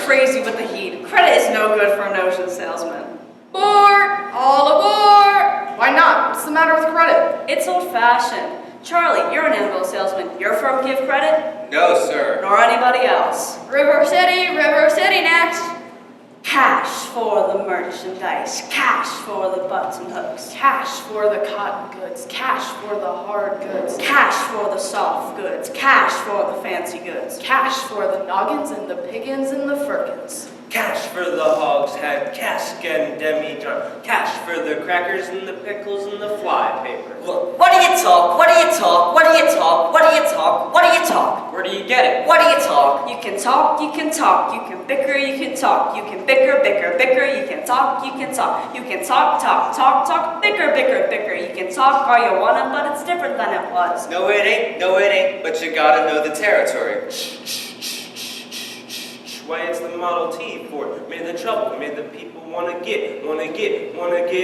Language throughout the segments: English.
crazy with the heat. Credit is no good for a notion salesman. Board! All aboard! Why not? What's the matter with credit? It's old-fashioned. Charlie, you're an Annabelle salesman. Your firm give credit? No, sir. Nor anybody else. River City next! Cash for the merchandise. Cash for the butts and hooks. Cash for the cotton goods. Cash for the hard goods. Cash for the soft goods. Cash for the fancy goods. Cash for the noggins and the piggins and the firkins. Cash for the hogshead, cask and demi-john. Cash for the crackers and the pickles and the fly paper. What do you talk? What do you talk? What do you talk? What do you talk? What do you talk? Where do you get it? What do you talk? You can talk, you can talk, you can bicker, you can talk, you can bicker, bicker, bicker, you can talk, you can talk, you can talk, talk, talk, talk, bicker, bicker, bicker, you can talk all you wanna, but it's different than it was. No, it ain't, but you gotta know the territory. Why, it's the Model T for made the trouble, made the people wanna get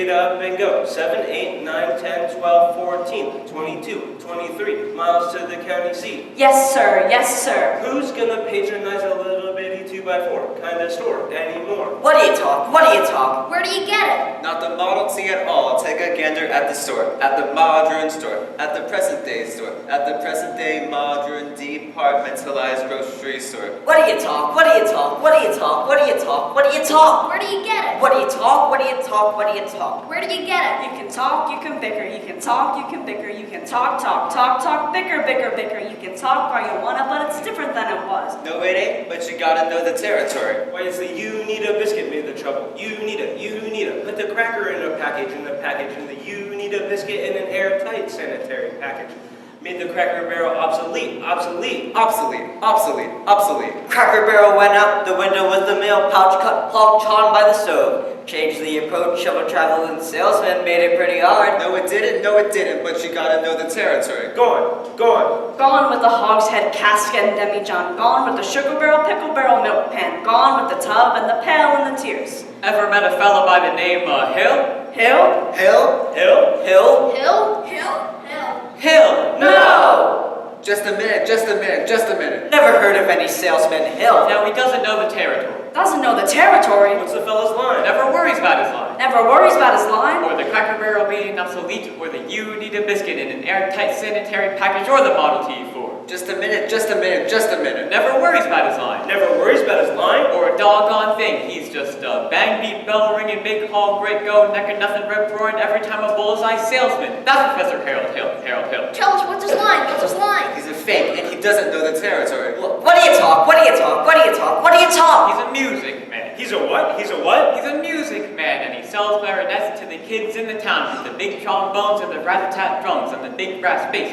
up and go. 7, 8, 9, 10, 12, 14, 22, 23 miles to the county seat. Yes, sir, yes, sir. Who's gonna patronize a little bitty 2x4 kind of store anymore? What do you talk? What do you talk? Where do you get it? Not the Model T at all. Take a gander at the store, at the modern store, at the present day store, at the present day modern departmentalized grocery store. What do you talk? What do you talk? What do you talk? What do you talk? What do you talk? Where do you get it? What do you talk? What do you talk? What do you talk? Where do you get it? You can talk, you can bicker, you can talk, you can bicker, you can talk, talk, talk, talk, bicker, bicker, bicker, you can talk all you wanna, but it's different than it was. No, it ain't, but you gotta know the territory. Why, it's the you need a biscuit made the trouble. You need a. Put the cracker in a package, and the you need a biscuit in an airtight sanitary package. Made the Cracker Barrel obsolete. Cracker Barrel went out the window with the mail pouch cut plonk on by the stove. Changed the approach of a traveling salesman, made it pretty hard. No, it didn't, but you gotta know the territory. Gone. Gone with the hogshead, cask and demi-john. Gone with the sugar barrel, pickle barrel, milk pan. Gone with the tub and the pail and the tears. Ever met a fella by the name Hill? Hill? Hill? No! Just a minute. Never heard of any salesman Hill. Now he doesn't know the territory. Doesn't know the territory. What's the fella's line? Never worries about his line. Never worries about his line. Or the Cracker Barrel being obsolete, or the you need a biscuit in an airtight sanitary package, or the Model T4. Just a minute. Never worries about his line. Never worries about his line? Or a doggone thing. He's just a bang beat bell ringing, big hall, great go, neck and nothing, rip roaring every time a bullseye salesman. That's Professor Harold Hill. Tell us, what's his line? He's a fake, and he doesn't know the territory. What do you talk? What do you talk? What do you talk? What do you talk? He's a music man. He's a what? He's a music man, and he sells clarinets to the kids in the town with the big trombones and the rat-a-tat drums and the big brass bass,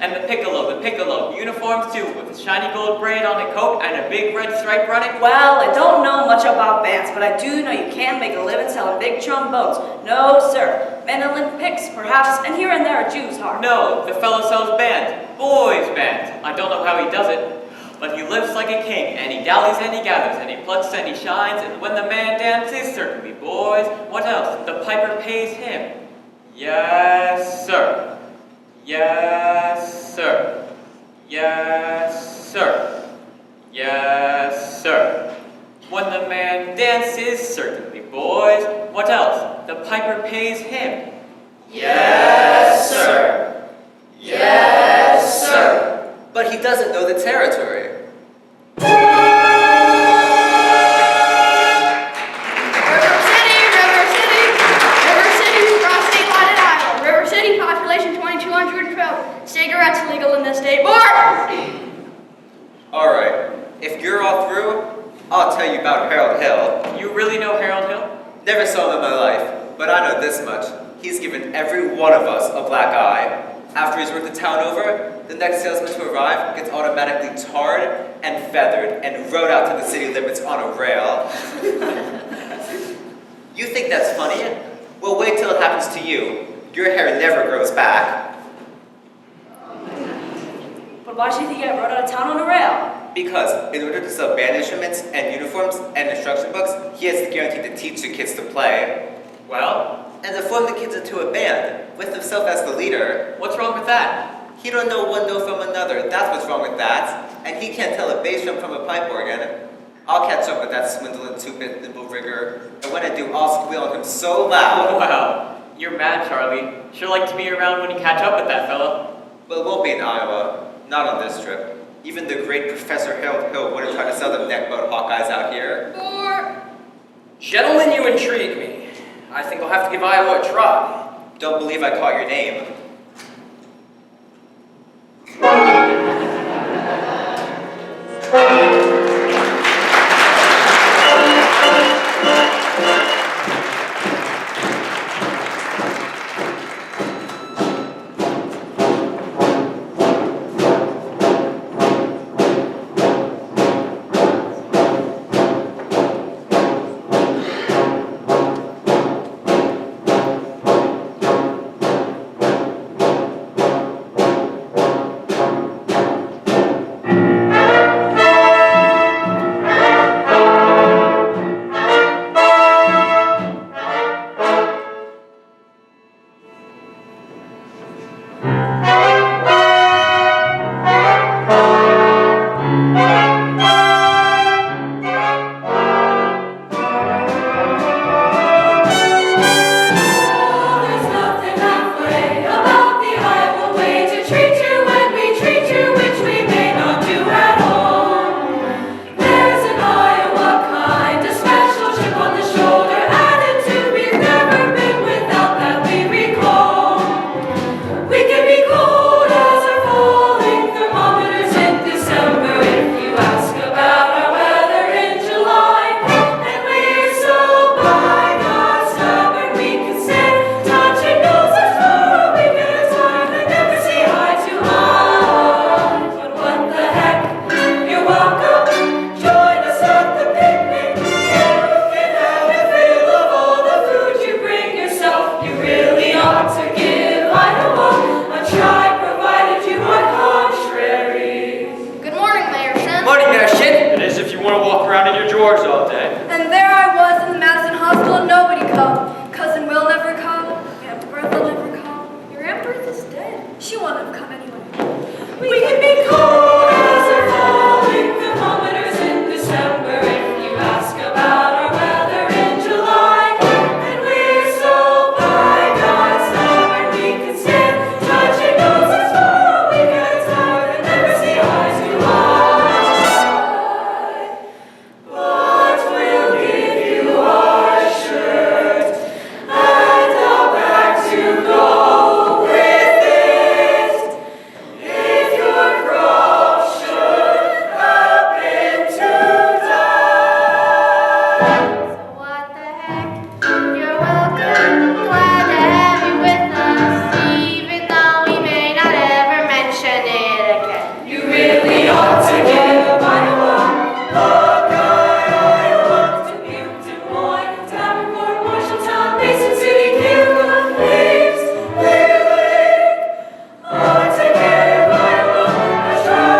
and the piccolo, uniforms too, with a shiny gold braid on a coat and a big red stripe running. Well, I don't know much about bands, but I do know you can't make a living selling big trombones. No, sir. Mandolin picks, perhaps, and here and there a Jew's harp. No, the fellow sells bands, boys' bands. I don't know how he does it, but he lives like a king, and he dallies and he gathers, and he plucks and he shines, and when the man dances, certainly, boys, what else? The piper pays him. Yes, sir. Yes, sir. Yes, sir. Yes, sir. When the man dances, certainly, boys, what else? The piper pays him. Yes, sir. Yes, sir. But he doesn't know the territory. Cigarettes legal in this state. Board! Alright, if you're all through, I'll tell you about Harold Hill. You really know Harold Hill? Never saw him in my life, but I know this much. He's given every one of us a black eye. After he's worked the town over, the next salesman to arrive gets automatically tarred and feathered and rode out to the city limits on a rail. You think that's funny? Well, wait till it happens to you. Your hair never grows back. But why should he get rode out of town on a rail? Because in order to sell band instruments and uniforms and instruction books, he has to guarantee to teach the kids to play. Well? And to form the kids into a band, with himself as the leader. What's wrong with that? He don't know one note from another, that's what's wrong with that. And he can't tell a bass drum from a pipe organ. I'll catch up with that swindling two-bit nimble rigger, and when I do, I'll squeal at him so Oh, loud. wow. You're mad, Charlie. Sure like to be around when you catch up with that fellow. But it won't be in Iowa. Not on this trip. Even the great Professor Harold Hill wouldn't try to sell them neckbone Hawkeyes out here. Gentlemen, you intrigue me. I think I'll have to give Iowa a try. Don't believe I caught your name. There's nothing halfway about the Iowa way to treat you when we treat you, which we may not do at all. There's an Iowa kind, a special chip on the shoulder, attitude we've never been without that we recall. We can be cold as our falling thermometers in December if you ask about our weather in July. And we're so by God stubborn we can sit touching noses for a week at a time and never see eye to eye. But what the heck, you're welcome. Join us at the picnic. You can have a fill of all the food you bring yourself. You really ought to give Iowa a try, provided you are contrary. Good morning, Mayor Shen. Morning there, shit. It is if you want to walk around in your drawers all day. And there I was in the Madison Hospital and nobody come. Cousin Will never come. Aunt Bertha never come. Your Aunt Bertha's dead. She wouldn't have come anyway. We can be cold as our falling thermometers in December if you ask about our weather in July. And we're so by God stubborn we can stand touching noses for a week at a time and never see eye to eye. But we'll give you our shirt and a bag to go with it. If your crop should happen to die. So what the heck? You're welcome. Glad to have you with us, even though we may not ever mention it again. You really ought to give Iowa a Iowa, Dubuque, Des Moines, Davenport, Marshalltown, Mason City, Cleveland, Leeds, Clear Lake. Ought to give Iowa a try.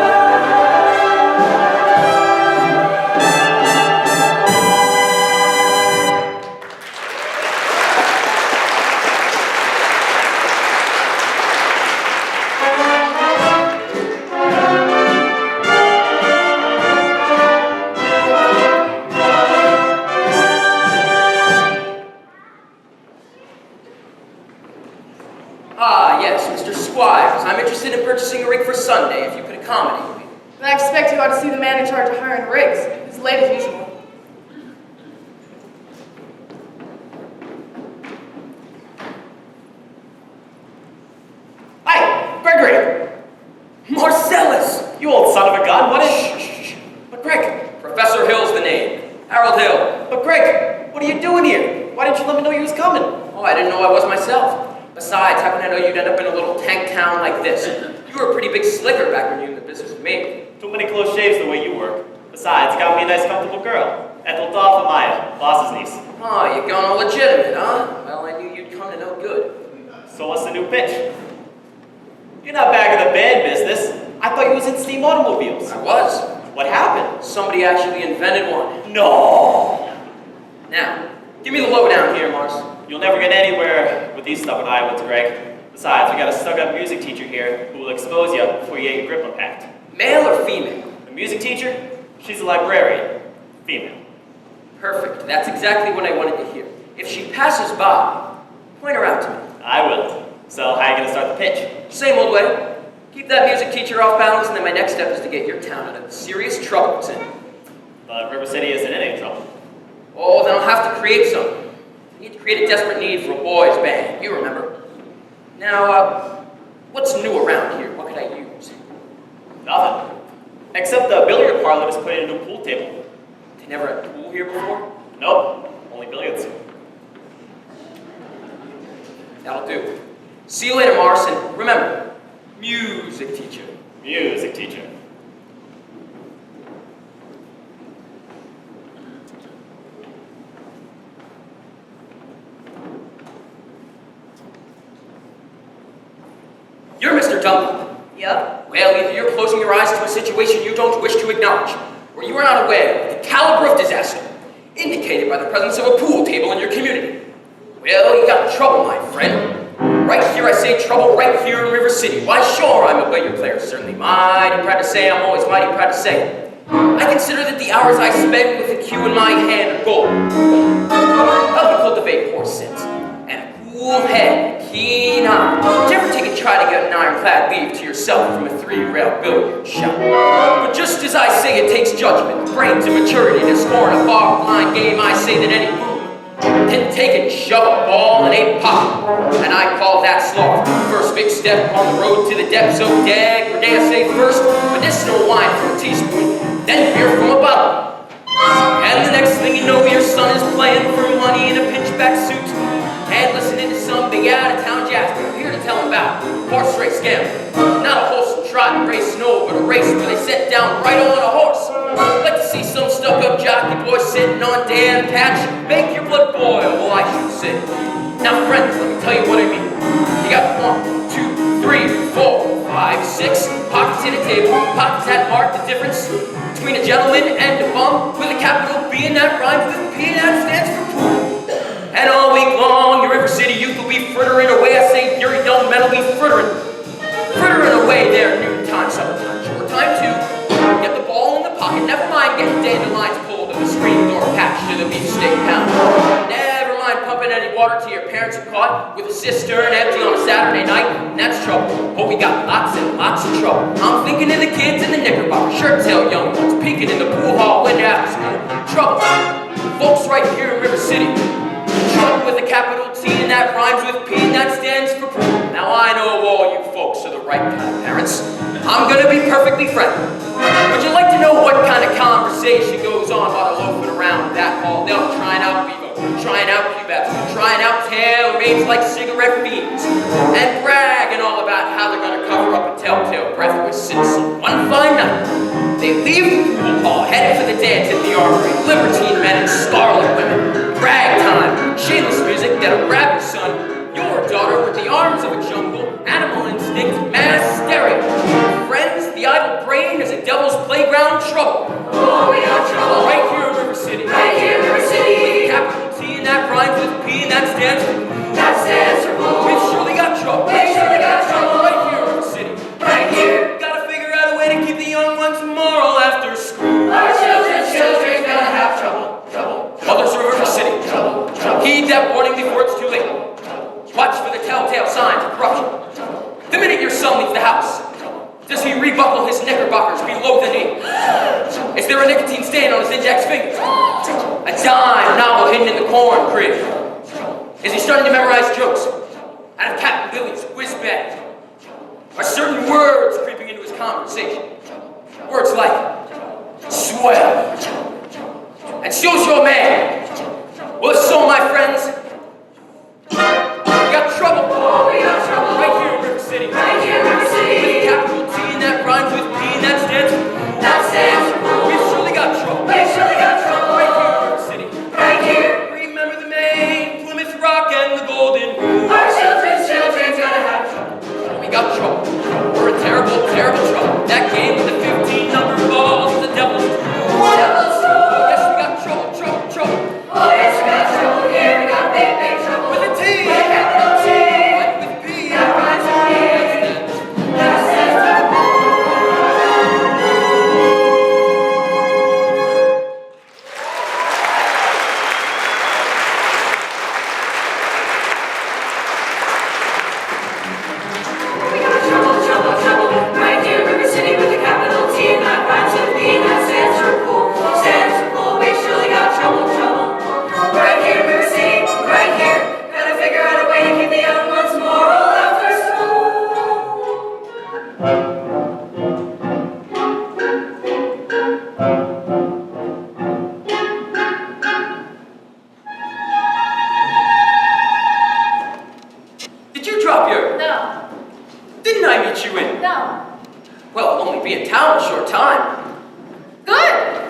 Ah, yes, Mr. Squires. I'm interested in purchasing a rig for Sunday, if you could accommodate me. And I expect you ought to see the man in charge of hiring rigs. He's late as usual. Hi, Gregory! Marcellus! You old son of a gun, what is... Shh. But Greg, Professor Hill's the name. Harold Hill. But Greg, what are you doing here? Why didn't you let me know you was coming? Oh, I didn't know I was myself. Besides, how can I know you'd end up in a little tank town like this? You were a pretty big slicker back when you were in the business with me. Too many close shaves the way you work. Besides, got me a nice comfortable girl. Ethel Maya, boss's niece. Oh, you're going all legitimate, huh? Well, I knew you'd come to no good. So what's the new pitch? You're not back in the band business. I thought you was in steam automobiles. I was. What happened? Somebody actually invented one. No! Now, give me the lowdown here, Mars. You'll never get anywhere with these stubborn Iowans, Greg. Besides, we got a stuck-up music teacher here who will expose you before you get your grip unpacked. Male or female? The music teacher? She's a librarian. Female. Perfect. That's exactly what I wanted to hear. If she passes by, point her out to me. I will. So, how are you going to start the pitch? Same old way. Keep that music teacher off balance, and then my next step is to get your town out of the serious trouble it's in. But River City isn't in any trouble. Oh, then I'll have to create some. I need to create a desperate need for a boys' band. You remember. Now, what's new around here? What could I use? Nothing. Except the billiard parlor just put in a new pool table. They never had a pool here before? Nope. Only billiards. That'll do. See you later, Morrison. Remember, music teacher. Music teacher. You're Mr. Dunlop. Yep. Well, either you're closing your eyes to a situation you don't wish to acknowledge, or you are not aware of the caliber of disaster indicated by the presence of a pool table in your community. Well, you got trouble, my friend. Right here, I say trouble right here in River City. Why, sure, I'm a billiard player, certainly mighty proud to say, I'm always mighty proud to say. I consider that the hours I spend with the cue in my hand are gold. Help me cultivate horse sense, and a cool head, and a keen eye. Did you ever take a try to get an ironclad leave to yourself from a three-rail billiard shop? But just as I say it takes judgment, brains, and maturity to score in a bog-line game, I say that any move can take and shove a ball in a pocket. And I call that sloth. First big step on the road to the depths of dag, or dare I say first, medicinal wine from a teaspoon, then beer from a bottle. And the next thing you know, your son is playing for money in a pinchback suit and listening to some big out-of-town jazz. But I'm here to tell him about horse race gambling. Not a wholesome trot and race, no, but a race where they sit down right on a horse. I'd like to see some stuck-up jockey boy sitting on Dan Patch. Make your blood boil, well, I should say. Now, friends, let me tell you what I mean. You got 1, 2, 3, 4, 5, 6 pockets in a table. Pockets that mark the difference between a gentleman and a bum, with a capital B and that rhymes with P and that stands for pool. And all week long, your River City youth will be frittering away. I say your young men will be frittering away their noontime, suppertime, short time too. Get the ball in the pocket. Never mind getting dandelions pulled in the screen door patch to the beefsteak pound. Never mind pumping any water to your parents who caught with a cistern empty on a Saturday night. And that's trouble. Oh, we got lots and lots of trouble. I'm thinking of the kids in the knickerbocker, shirt-tail young ones, peeking in the pool hall window after school. Trouble. Folks right here in River City. Trouble with a capital T and that rhymes with P and that stands for pool. Now I know all you folks are the right kind of parents. I'm gonna be perfectly friendly. Would you like to know what kind of conversation goes on while they're loafing around that hall? They'll trying out Bevo, trying out Cubats, trying out tailor-mades like cigarette fiends, and bragging all about how they're gonna cover up a telltale breath with citizen. One fine night, they leave the pool hall, headed for the dance at the armory. Libertine men and scarlet women. Brag time, shameless music that'll grab your son. Your daughter with the arms of a jungle, animal instinct, mass stereo. Friends, the idle brain is a devil's playground trouble. Oh, we are trouble. Right here in River City. Right here in River City. With capital T and that rhymes with P and that stands for That stands for pool. We've surely got trouble. We've surely got trouble. Right here in River City. Right here. Gotta figure out a way to keep the young ones moral after school. Our children's gonna have trouble. Trouble. Mothers of River City. Trouble. Trouble. Heed that warning before it's too late. Watch for the telltale signs of corruption. The minute your son leaves the house, does he rebuckle his knickerbockers below the knee? Is there a nicotine stain on his index fingers? A dime novel hidden in the corn crib? Is he starting to memorize jokes out of Captain Billy's whiz bag? Are certain words creeping into his conversation? Words like swell and so's your man. Well, if so, my friends, we got trouble. Oh, we got trouble. Right here in River City. Right here in River City. With capital T and that rhymes with P and that stands for That stands for pool. We've surely got trouble. We've surely got trouble. Right here in River City. Right here. Remember the Maine, Plymouth Rock, and the Golden Rule. Our children's gonna have trouble. We got trouble. We're in terrible, terrible trouble. That game with the 15 number balls is the devil's rule. Devil's trouble. Yes, we got trouble, trouble, trouble. Oh, yes, we got trouble here. We got big Didn't I meet you in? No. Well, I'll only be in town a short time. Good.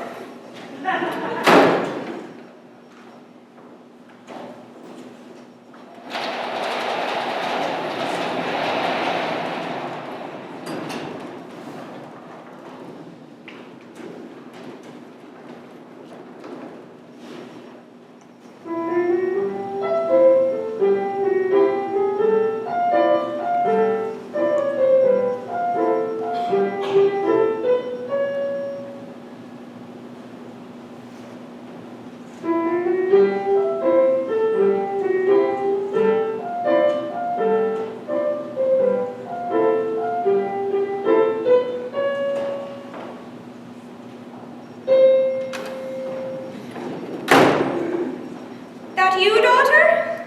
That you, daughter?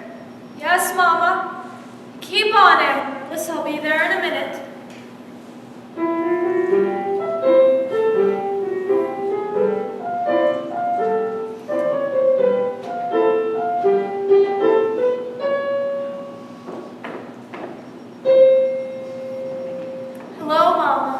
Yes, Mama. Keep on it. Guess I'll be there in a minute. Hello, Mama.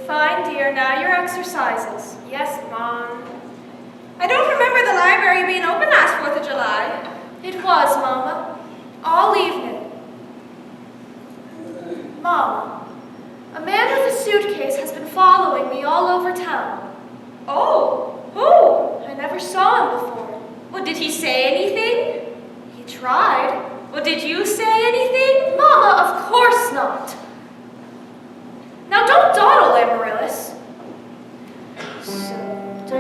Fine, dear. Now your exercises. Yes, Mom. I don't remember the library being open last 4th of July. It was, Mama. All evening. Mama, a man with a suitcase has been following me all over town. Oh, who? I never saw him before. Well, did he say anything? He tried. Well, did you say anything? Mama, of course not. Now don't dawdle, Amaryllis. So do,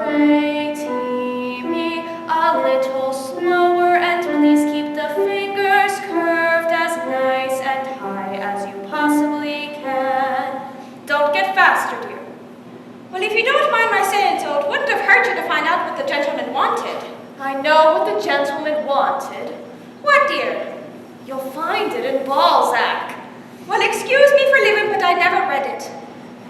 re, ti, mi, a little slower, and please keep the fingers curved as nice and high as you possibly can. Don't get faster, dear. Well, if you don't mind my saying so, it wouldn't have hurt you to find out what the gentleman wanted. I know what the gentleman wanted. What, dear? You'll find it in Balzac. Well, excuse me for leaving, but I never read it.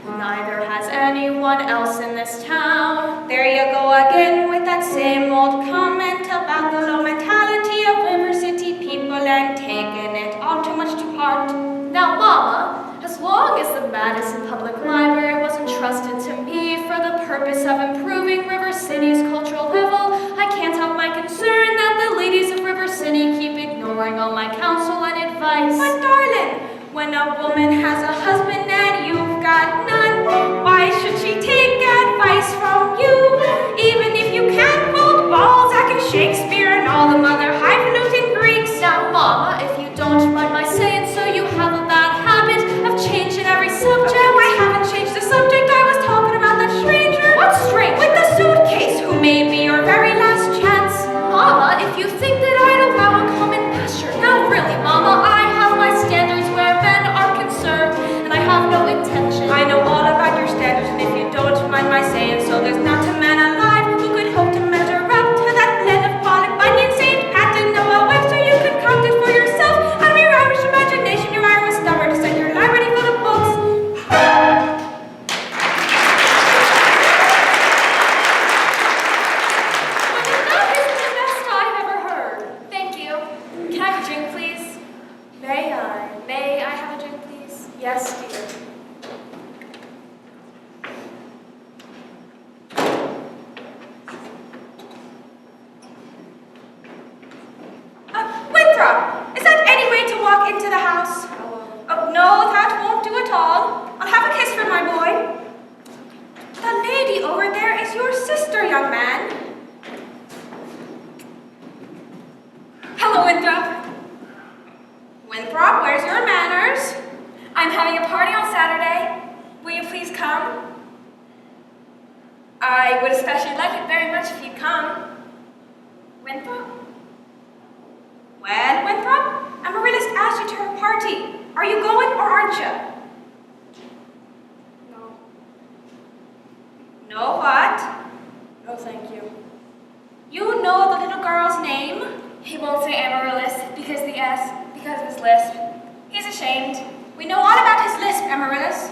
Neither has anyone else in this town. There you go again with that same old comment about the low mentality of River City people and taking it all too much to heart. Now, Mama, as long as the Madison Public Library was entrusted to me for the purpose of improving River City's cultural level, I can't help my concern that the ladies of River City keep ignoring all my counsel and advice. But darling, when a woman has a husband and you've got none, why should she take advice from you? Even if you can't quote Balzac and Shakespeare and all the other highfalutin Greeks. Now, Mama, if you don't mind my saying so, you have a bad habit of changing every subject. No, I haven't changed the subject. I was talking about that stranger. What stranger? With the suitcase, who may be your very last chance. Mama, if you think that I'd allow a common pasture. Now, really, Mama, I have my standards where men are concerned, and I have no intention. I know all about your standards, and if you don't mind my saying so, there's not a man alive who could hope to measure up to that blend of Pollock, Bunyan, St. Pat, and Noah Webster. You could count it for yourself. Out of your Irish imagination, your Irish stubborn to set your library full of books. That is the best I've ever heard. Thank you. Can I have a drink, please? May I? May I have a drink, please? Yes, dear. Winthrop, is that any way to walk into the house? Oh, no, that won't do at all. I'll have a kiss for my boy. The lady over there is your sister, young man. Hello, Winthrop. Winthrop, where's your manners? I'm having a party on Saturday. Will you please come? I would especially like it very much if you'd come. Winthrop? Well, Winthrop, Amaryllis asked you to her party. Are you going or aren't you? No. No what? No, thank you. You know the little girl's name? He won't say Amaryllis because of his lisp. He's ashamed. We know all about his lisp, Amaryllis.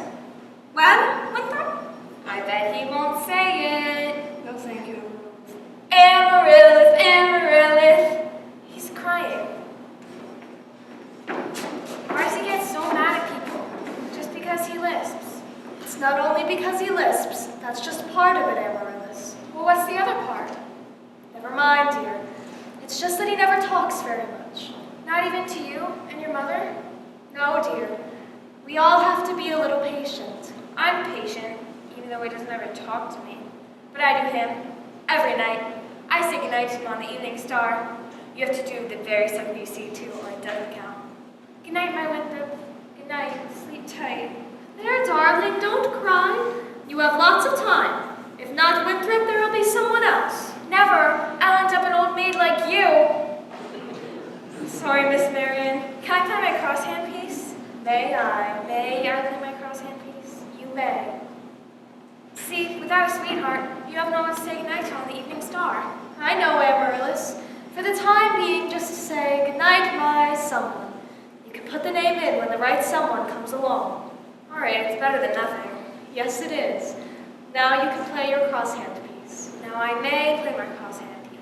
Well, Winthrop? I bet he won't say it. No, thank you. Amaryllis, Amaryllis. He's crying. Why does he get so mad at people? Just because he lisps. It's not only because he lisps. That's just part of it, Amaryllis. Well, what's the other part? Never mind, dear. It's just that he never talks very much. Not even to you and your mother? No, dear. We all have to be a little patient. I'm patient, even though he doesn't ever talk to me. But I do him. Every night. I say goodnight to him on the Evening Star. You have to do the very second you see too, or it doesn't count. Good night, my Winthrop. Good night. Sleep tight. There, darling, don't cry. You have lots of time. If not Winthrop, there will be someone else. Never. I'll end up an old maid like you. Sorry, Miss Marion. Can I play my crosshand piece? May I play my crosshand piece? You may. See, without a sweetheart, you have no one to say goodnight to on the Evening Star. I know, Amaryllis. For the time being, just to say goodnight, my someone. You can put the name in when the right someone comes along. All right, it's better than nothing. Yes, it is. Now you can play your crosshand piece. Now I may play my crosshand piece.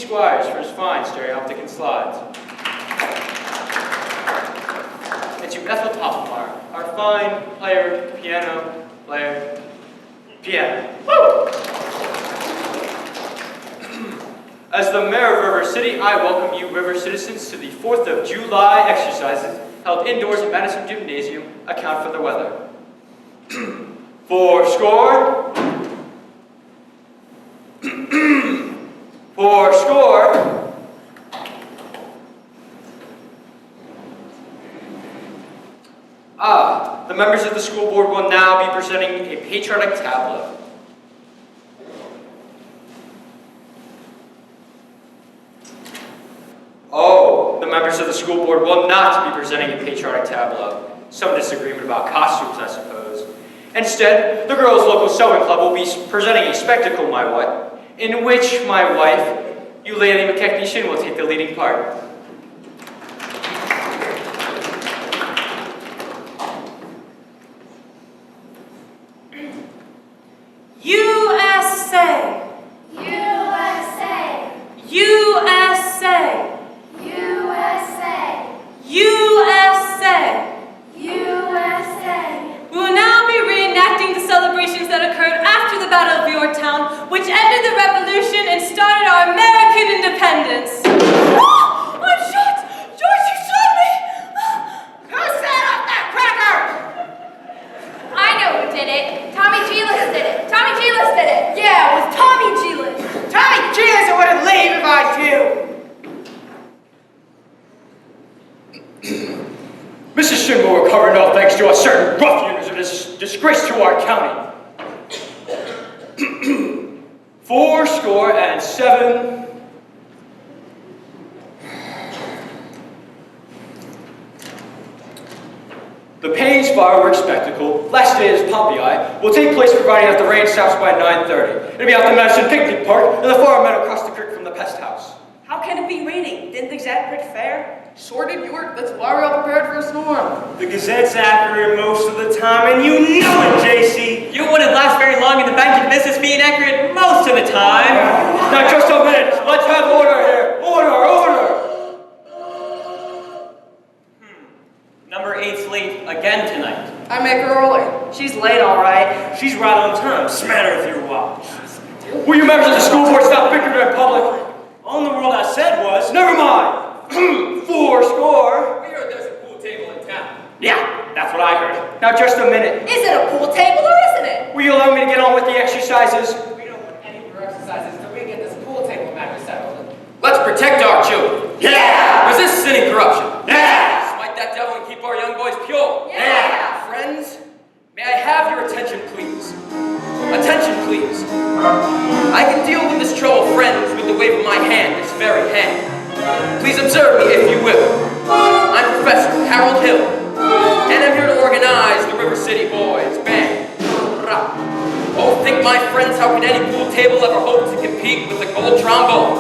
Squires for his fine stereoptic slides. And to Ethel Toppelmeyer, our fine piano player. Woo! As the mayor of River City, I welcome you, River citizens, to the 4th of July exercises held indoors in Madison Gymnasium. Account for the weather. 4 score. 4 score. The members of the school board will now be presenting a patriotic tableau. Oh, the members of the school board will not be presenting a patriotic tableau. Some disagreement about costumes, I suppose. Instead, the girls' local sewing club will be presenting a spectacle, my wife, in which my wife, Eulalie McKechnie, will take the leading part. USA! USA. USA! USA. USA! USA. We will now be reenacting the celebrations that occurred after the Battle of Yorktown, which ended the revolution and started our American independence. Oh, I'm shot! George, you shot me! Who set off that cracker? I know who did it. Tommy Gilas did it. Tommy Gilas did it. Yeah, it was Tommy Gilas. Tommy Gilas wouldn't leave if I do. Mrs. Shin will recover no thanks to a certain ruffian who is a disgrace to our county. 4 score. The Payne's fireworks spectacle, last day is Pompeii, will take place providing that the rain stops by 9:30. It'll be at the Madison Picnic Park in the far meadow across the creek from the pest house. How can it be raining? Didn't the Gazette print fair? Sure did, York. That's why we're all prepared for a storm. The Gazette's accurate most of the time, and you know it, JC. You wouldn't last very long in the banking business being accurate most of the time. Now just a minute, let's have order here. Order! Number 8's late again tonight. I make her early. She's late, all right. She's right on time. Smatter with your watch. Will you members of the school board stop bickering in public? All in the world I said was, Never mind. 4 score. We heard there's a pool table in town. Yeah, that's what I heard. Now just a minute. Is it a pool table or isn't it? Will you allow me to get on with the exercises? We don't want any more exercises until we get this pool table matter settled. Let's protect our children. Yeah! Resist sin and corruption. Yeah! Smite that devil and keep our young boys pure. Yeah! Friends, may I have your attention, please? Attention, please. I can deal with this trouble, friends, with the wave of my hand, this very hand. Please observe me, if you will. I'm Professor Harold Hill, and I'm here to organize the River City Boys Band. Oh, think my friends, how could any pool table ever hope to compete with the gold trombone?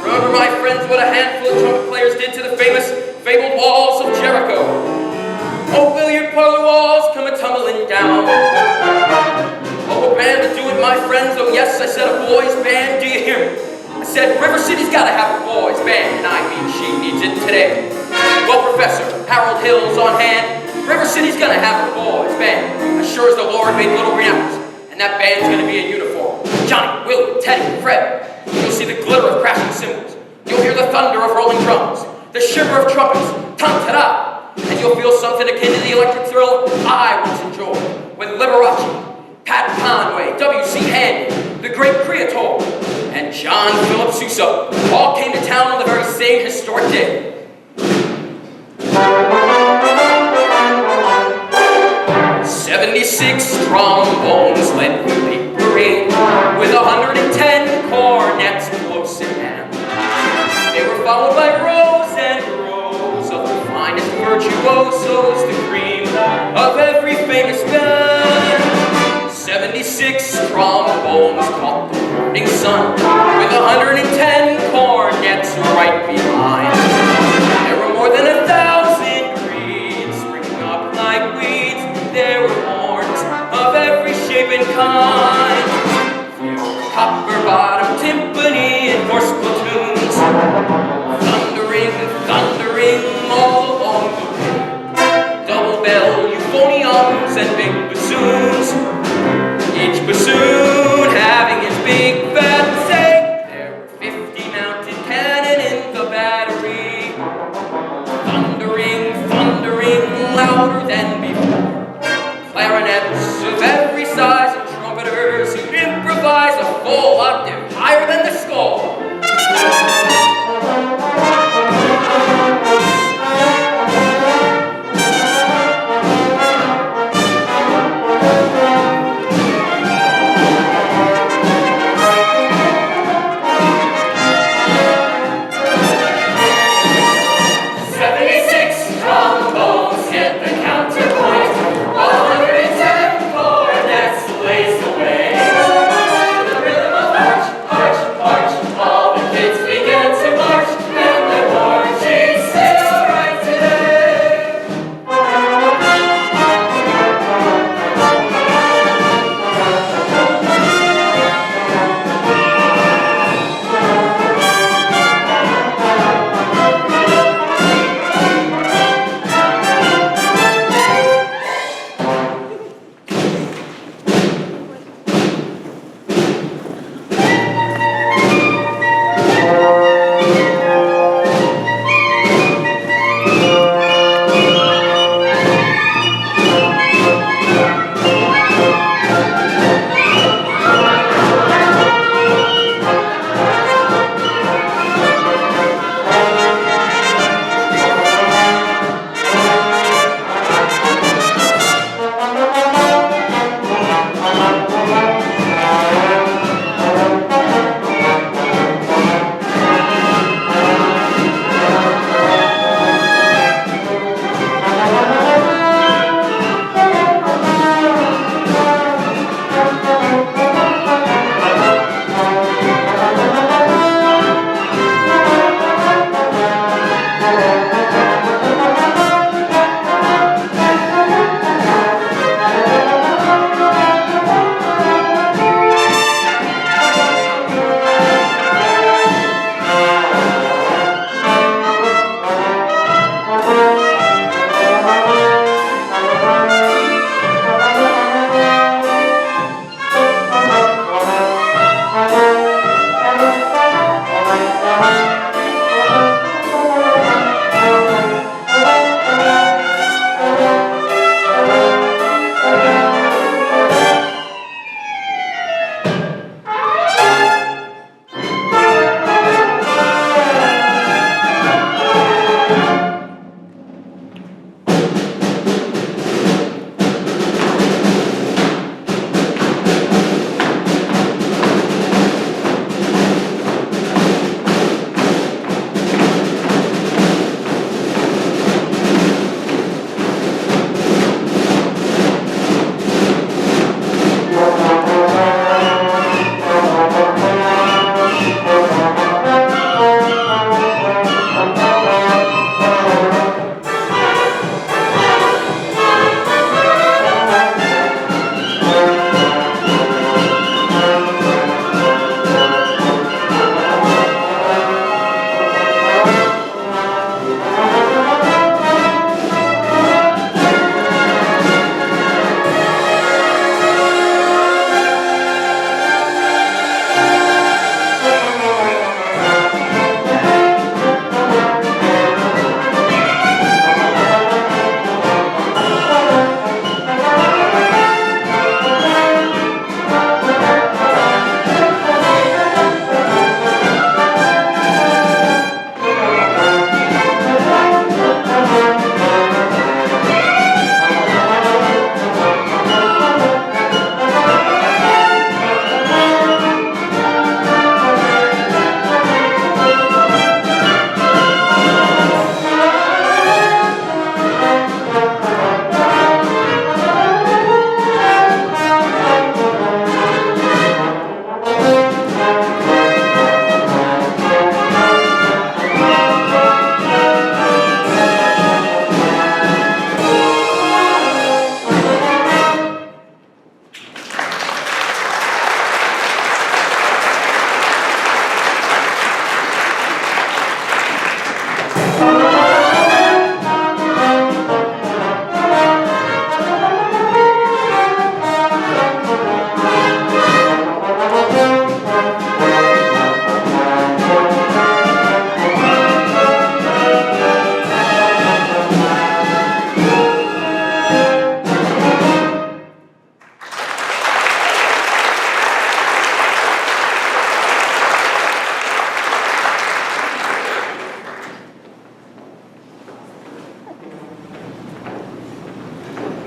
Remember, my friends, what a handful of trumpet players did to the famous, fabled walls of Jericho. Oh, billiard parlor walls come a-tumbling down. Oh, a band to do it, my friends. Oh, yes, I said a boys' band. Do you hear me? I said River City's gotta have a boys' band, and I mean she needs it today. Well, Professor Harold Hill's on hand. River City's gonna have a boys' band, as sure as the Lord made little green apples. And that band's gonna be in uniform. Johnny, Willie, Teddy, Fred. You'll see the glitter of crashing cymbals. You'll hear the thunder of rolling drums, the shiver of trumpets, tam-ta-da. And you'll feel something akin to the electric thrill I once enjoyed when Liberace, Pat Conway, W.C. Handy, the great Creator, and John Philip Sousa all came to town on the very same historic day. 76 trombones led the big parade, with 110 cornets close at hand. They were followed by rows and rows of the finest virtuosos, the cream of every famous band. 76 trombones caught the morning sun, with 110 cornets right behind. There were more than 1,000 reeds springing up like weeds. There were horns of every shape and kind. There were copper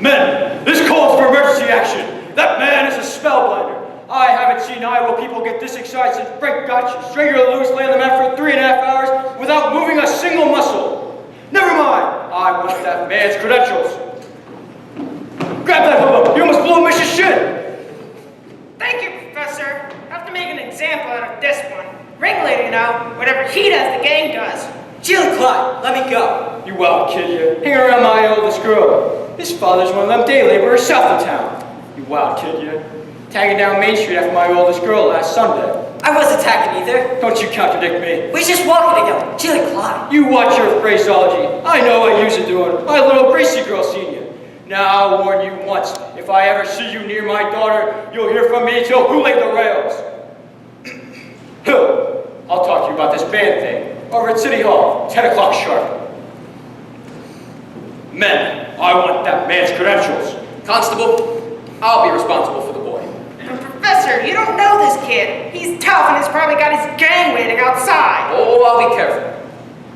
Men, this calls for emergency action. That man is a spellbinder. I haven't seen Iowa people get this excited since Frank Gotch strangled loose laying them out for 3.5 hours without moving a single muscle. Never mind, I want that man's credentials. Grab that hoodlum, you almost blew Mrs. Shit. Thank you, Professor. I have to make an example out of this one. Ringleader, you know, whatever he does, the gang does. Jilly Clyde, let me go. You wild kid, you. Hang around my oldest girl. His father's one of them day laborers south of town. You wild kid, you. Tagging down Main Street after my oldest girl last Sunday. I wasn't attacking either. Don't you contradict me. We just walking together. Jilly Clyde. You watch your phraseology. I know what you're doing. My little Gracie girl seen you. Now I'll warn you once. If I ever see you near my daughter, you'll hear from me till who laid the rails. I'll talk to you about this band thing. Over at City Hall, 10 o'clock sharp. Men, I want that man's credentials. Constable, I'll be responsible for the boy. Professor, you don't know this kid. He's tough and has probably got his gang waiting outside. Oh, I'll be careful.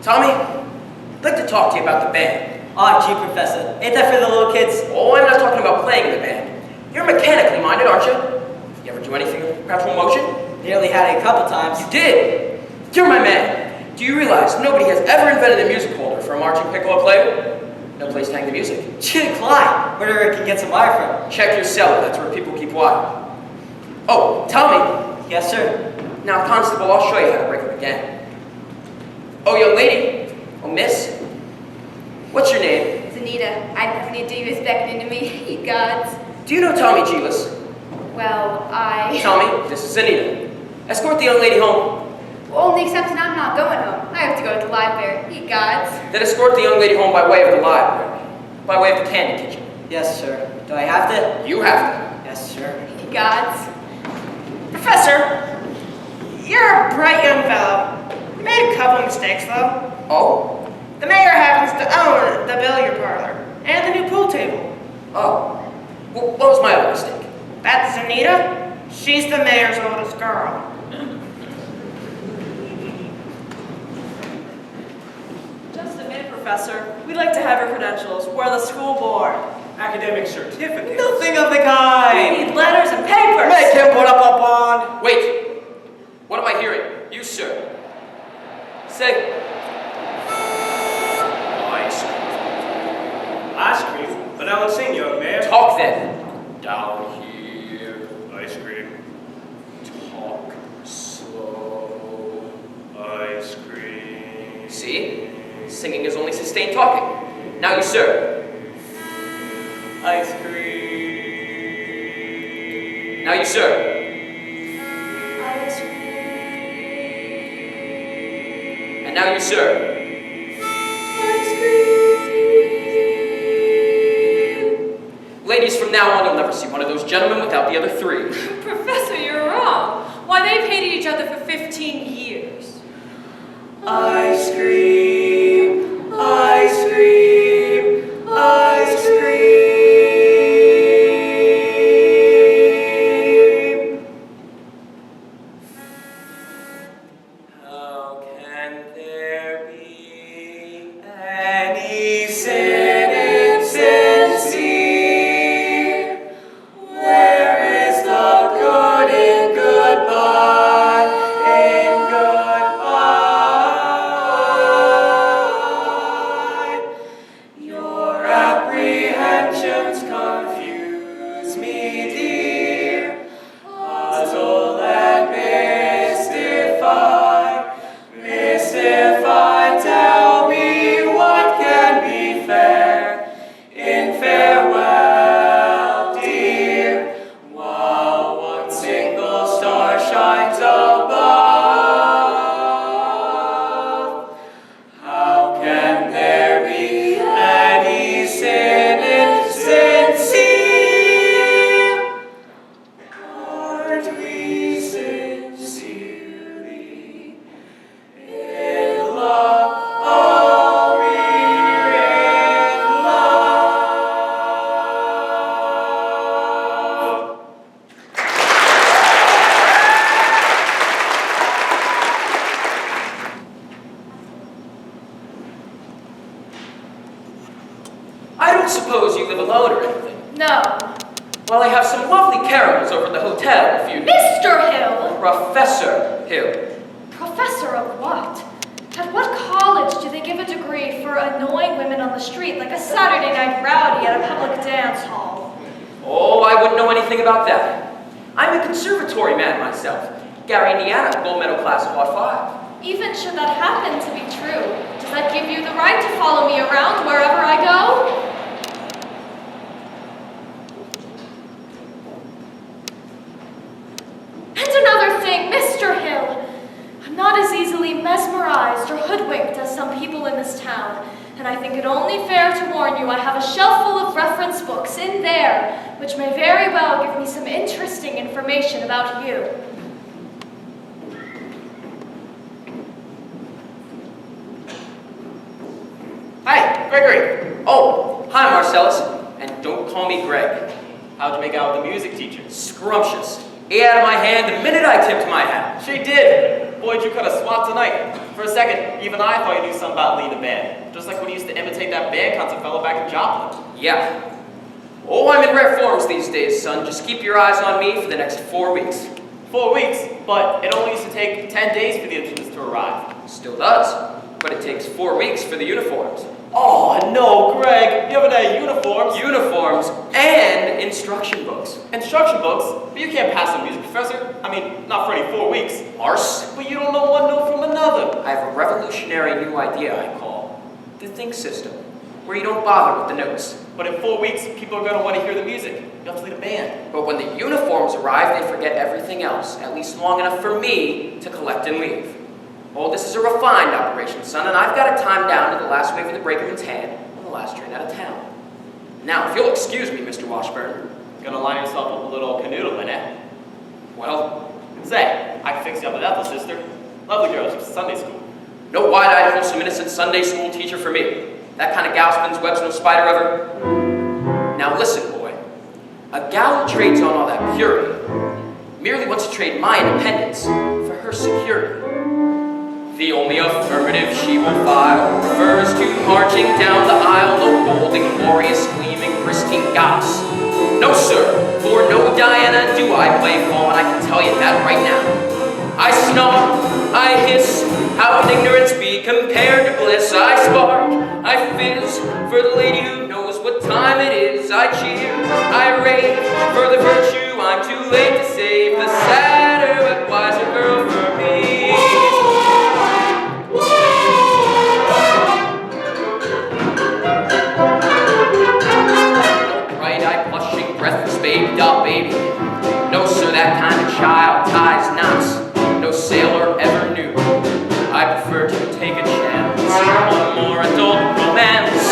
Tommy, I'd like to talk to you about the band. Aw, gee, Professor. Ain't that for the little kids? Oh, I'm not talking about playing in the band. You're mechanically minded, aren't you? You ever do anything with perpetual motion? Nearly had it a couple times. You did. You're my man. Do you realize nobody has ever invented a music holder for a marching piccolo player? No place to hang the music. Jilly Clyde. Where do I can get some wire from? Check your cellar. That's where people keep wire. Oh, Tommy. Yes, sir. Now, Constable, I'll show you how to break up again. Oh, young lady. Oh, miss. What's your name? It's Anita. I definitely do is beckoning to me, you gods. Do you know Tommy Gilas? Well, I... Tommy, this is Anita. Escort the young lady home. Well, only exception I'm not going home. I have to go to the library, you gods. Then escort the young lady home by way of the library. By way of the candy kitchen. Yes, sir. Do I have to? You have to. Yes, sir. You gods. Professor, you're a bright young fellow. Maybe couple mistakes, though. Oh? The mayor happens to own the billiard parlor and the new pool table. Oh. What was my other mistake? That's Anita. She's the mayor's oldest girl. Just a minute, Professor. We'd like to have your credentials. We're the school board. Academic certificate. Nothing of the We kind! need letters and papers. Make him put up a bond! Wait! What am I hearing? You, sir. Say... Ice cream. Ice cream? But I won't sing, young man. Talk then. Down here. Ice cream. Talk slow. Ice cream. See? Singing is only sustained talking. Now you, sir. Ice cream. Now you, sir. Ice cream. And now you, sir. Ice cream. Ladies, from now on, you'll never see one of those gentlemen without the other three. Professor, you're wrong. Why, they've hated each other for 15 years. Ice cream. Ice cream. Ice cream. How can there be any sin insincere? Where is the good in goodbye? In goodbye. Your apprehensions confuse me, dear. Puzzle and mystify. Mystify, tell me what can be fair in farewell, dear, while one single star shines above. How can there be any sin insincere? Aren't we sincerely in love? Oh, we're in love. I don't suppose you live alone or anything. No. Well, I have some lovely caramels over at the hotel if you... Mr. Hill! Professor Hill. Professor of what? At what college do they give a degree for annoying women on the street like a Saturday night rowdy at a public dance hall? Oh, I wouldn't know anything about that. I'm a conservatory man myself. Gary, Indiana, gold medal class of 5. Even should that happen to be true, does that give you the right to follow me around wherever I go? And another thing, Mr. Hill. I'm not as easily mesmerized or hoodwinked as some people in this town, and I think it only fair to warn you I have a shelf full of reference books in there, which may very well give me some interesting information about you. Hi, Gregory. Oh, hi, Marcellus. And don't call me Greg. How'd you make out with the music teacher? Scrumptious. Ate out of my hand the minute I tipped my hat. She did! Boy, you could have swapped tonight. For a second, even I thought you knew something about leading a band. Just like when you used to imitate that band concert fellow back in Joplin. Yeah. Oh, I'm in rare forms these days, son. Just keep your eyes on me for the next 4 weeks. 4 weeks, but it only used to take 10 days for the instruments to arrive. Still does. But it takes 4 weeks for the uniforms. Oh, no, Greg. You haven't had uniforms. Uniforms and instruction books. Instruction books? But you can't pass a music professor. I mean, not for any 4 weeks. Arse. But you don't know one note from another. I have a revolutionary new idea I call the think system, where you don't bother with the notes. But in 4 weeks, people are going to want to hear the music. You have to lead a band. But when the uniforms arrive, they forget everything else, at least long enough for me to collect and leave. Oh, this is a refined operation, son, and I've got it timed down to the last wave of the brakeman's hand on the last train out of town. Now, if you'll excuse me, Mr. Washburn. Gonna line yourself up a little canoodling, eh? Well, Say, I can fix you up with Ethel, sister. Lovely girl, she's Sunday school. No wide-eyed, wholesome, innocent Sunday school teacher for me. That kind of gal spins webs no spider ever. Now listen, boy. A gal who trades on all that purity merely wants to trade my independence for her security. The only affirmative she will file refers to marching down the aisle, no bold and glorious, gleaming, pristine goddess. No, sir, for no Diana do I play fallen, I can tell you that right now. I snarl, I hiss, how can ignorance be compared to bliss? I spark, I fizz, for the lady who knows what time it is. I cheer, I rave, for the virtue I'm too late to save. The sadder but wiser girl for me. No bright-eyed, blushing, breathless baby, doll baby. No, sir, that kind of child ties knots no sailor ever knew. I prefer to take a chance on more adult romance.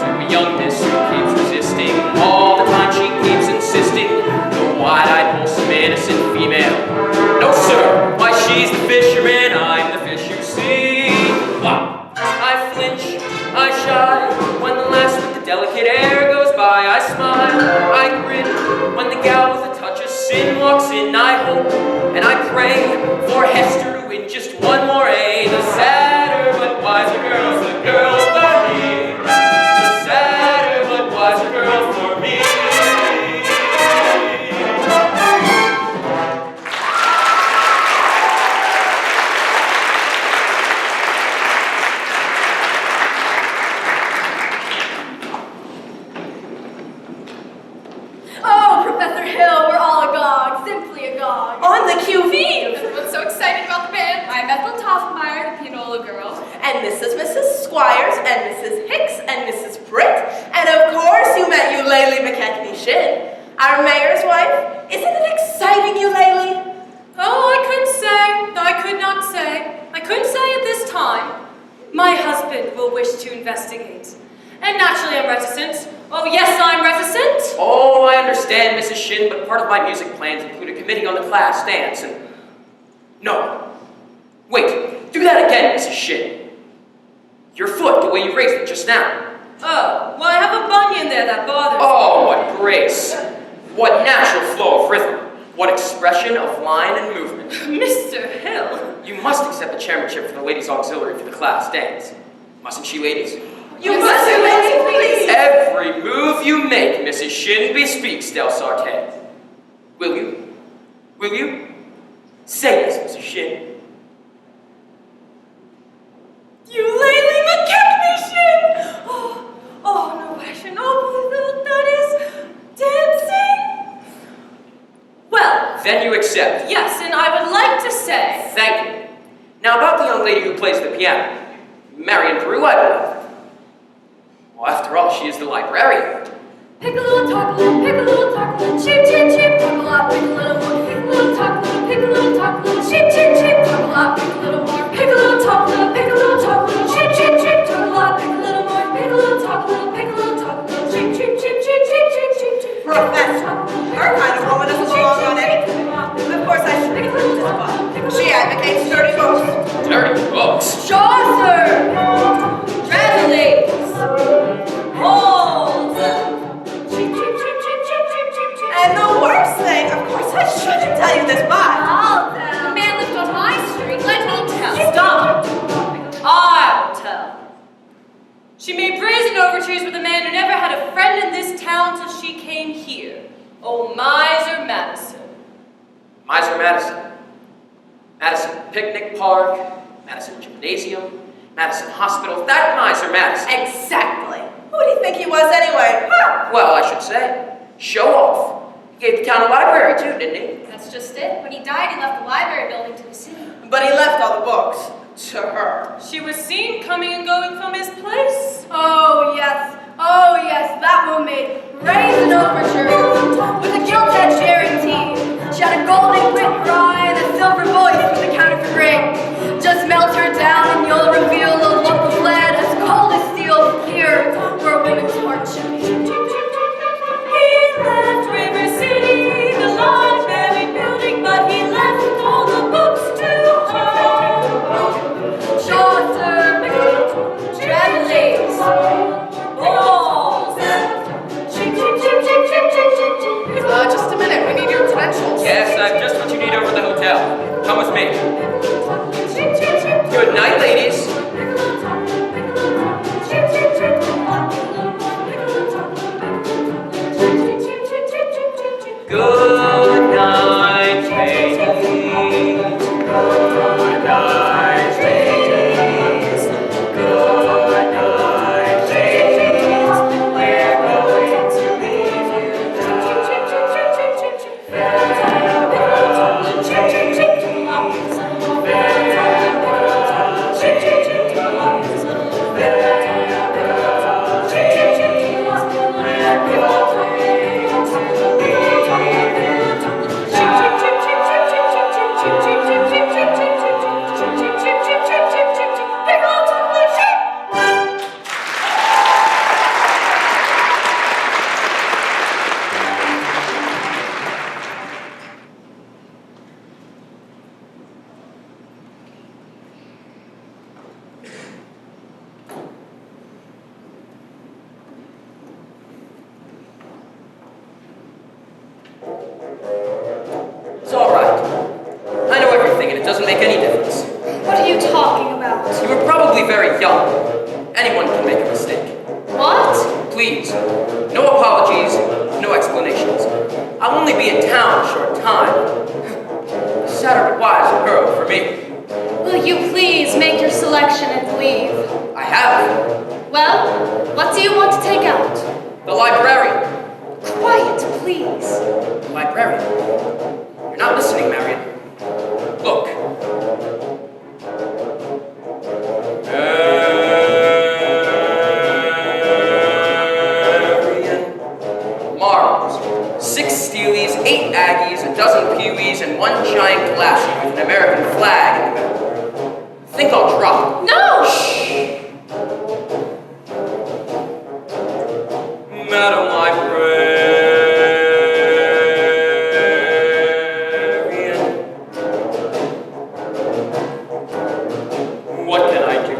To a young miss who keeps resisting all the time she keeps insisting. No wide-eyed, wholesome, innocent female. No, sir, why she's the fisherman, I'm the fish you see. Why? I flinch, I shy when the lass with the delicate air goes by. I smile, I grin when the gal with a touch of sin walks in. I hope and I pray for Hester to win just one more A. The sadder but wiser girls, the girls for me. The sadder but wiser girl for me. Oh, Professor Hill, we're all agog, simply agog. On the QV. Everyone's so excited about the band. I'm Ethel Toffmeyer, the pianola girl. And this is Mrs. Squires, and Mrs. Hicks, and Mrs. Britt. And of course you met Eulalie McKechnie Shin, our mayor's wife. Isn't it exciting, Eulalie? Oh, I couldn't say. I could not say. I couldn't say at this time. My husband will wish to investigate. And naturally I'm reticent. Oh, yes, I'm reticent. Oh, I understand, Mrs. Shin, but part of my music plans include a committee on the class dance and... No. Wait, do that again, Mrs. Shin. Your foot, the way you raised it just now. Oh, well, I have a bunion there that bothers me. Oh, what grace. What natural flow of rhythm. What expression of line and movement. Mr. Hill. You must accept the chairmanship for the ladies' auxiliary for the class dance. Mustn't she, ladies? You must do it, please. Every move you make, Mrs. Shin, bespeaks Del Sartè. Will you? Will you? Say yes, Mrs. Shin. Eulalie McKechnie Shin! Oh, no, I should know what that is. Dancing? Well, Then you accept. yes, and I would like to say... Thank you. Now about the young lady who plays the piano. Marion Peru, I believe. Well, after all, she is the librarian. Pick a little, talk a little, pick a little, talk a little, cheep, cheep, cheep, talk a lot, pick a little more, pick a little, talk a little, pick a little, talk a little, cheep, cheep, cheep, talk a lot, pick a little more, pick a little, talk a little, pick a little, talk a little, cheep, cheep, cheep, talk a lot, pick a little more, pick a little, talk a little, pick a little, talk a little, cheep, cheep, cheep, cheep, cheep, cheep, cheep, cheep. Professor, her kind of woman doesn't belong on anything. Of course, I should include this one. She advocates dirty books. Dirty books. Chaucer! Revelates! Holds! And the worst thing, of course, I shouldn't tell you this, but The man lived on my street. Let me tell. Stop! I'll tell. She made brazen overtures with a man who never had a friend in this town till she came here. Oh, Miser Madison. Miser Madison. Madison Picnic Park. Madison Gymnasium. Madison Hospital. That Miser Madison. exactly. Who do you think he was anyway? Huh? Well, I should say. Show off. He gave the town a library too, didn't he? That's just it. When he died, he left the library building to the city. But he left all the books to her. She was seen coming and going from his place. Oh, yes, that woman. Brazen overture with a gilt-edged cherry She had a golden quick cry and a silver voice with a counterfeit ring. Just melt her down and you'll reveal a look of lead as cold as steel here where a woman's heart should be. He left River City, the library building, but he left all the books to her. Chaucer Anyone can make a mistake. What? Please, no apologies, no explanations. I'll only be in town a short time. Saturday wise a girl for me. Will you please make your selection and leave? I have Well, what do you want to take out? the librarian. Quiet, please. Librarian. You're not listening, Marion. Look. Marion. Marbles. 6 Steelies, 8 Aggies, a dozen Pee-wees, and 1 giant glass with an American flag in the middle. Think I'll drop. No! Madam Librarian. What can I do?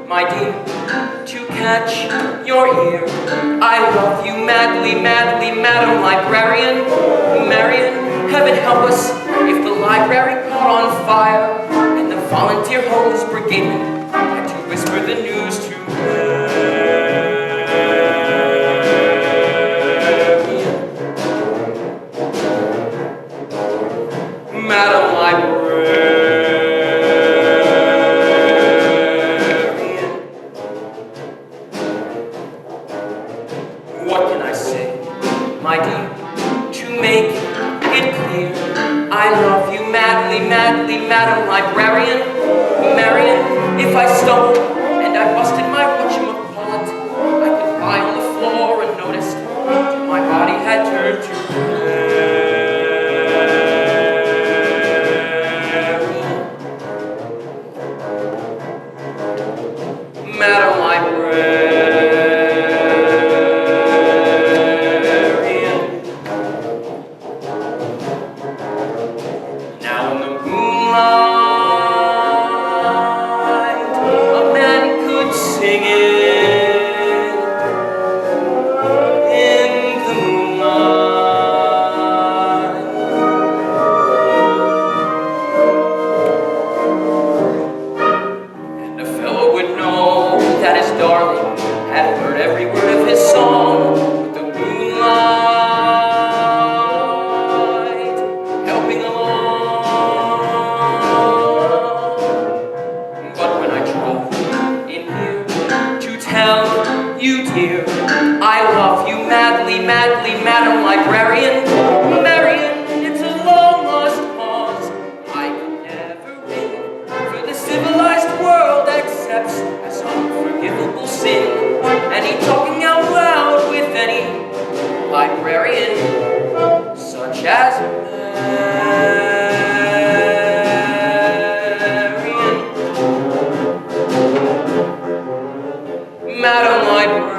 My dear, to catch your ear, I love you madly, madly, Madam Librarian. Marion, heaven help us if the library caught on fire and the volunteer homeless brigade had to whisper the news to Madam Librarian. What can I say, my dear, to make it clear? I love you madly, madly, Madam Librarian. Marion, if I stumbled and I busted my whatchamacallit, I could lie on the floor and noticed that my body had turned to Madam Librarian. Now in the moonlight, a man could sing it. In the moonlight. And a fellow would know that his darling had heard every word of his song, with the moonlight helping along. But when I drove in here to tell you, dear, I love you madly, madly, Madam Librarian. Marion, it's a long lost cause. I could never win, for the civilized world accepts as unforgivable sin any talking out loud with any librarian, such as Marion. Madam Librarian.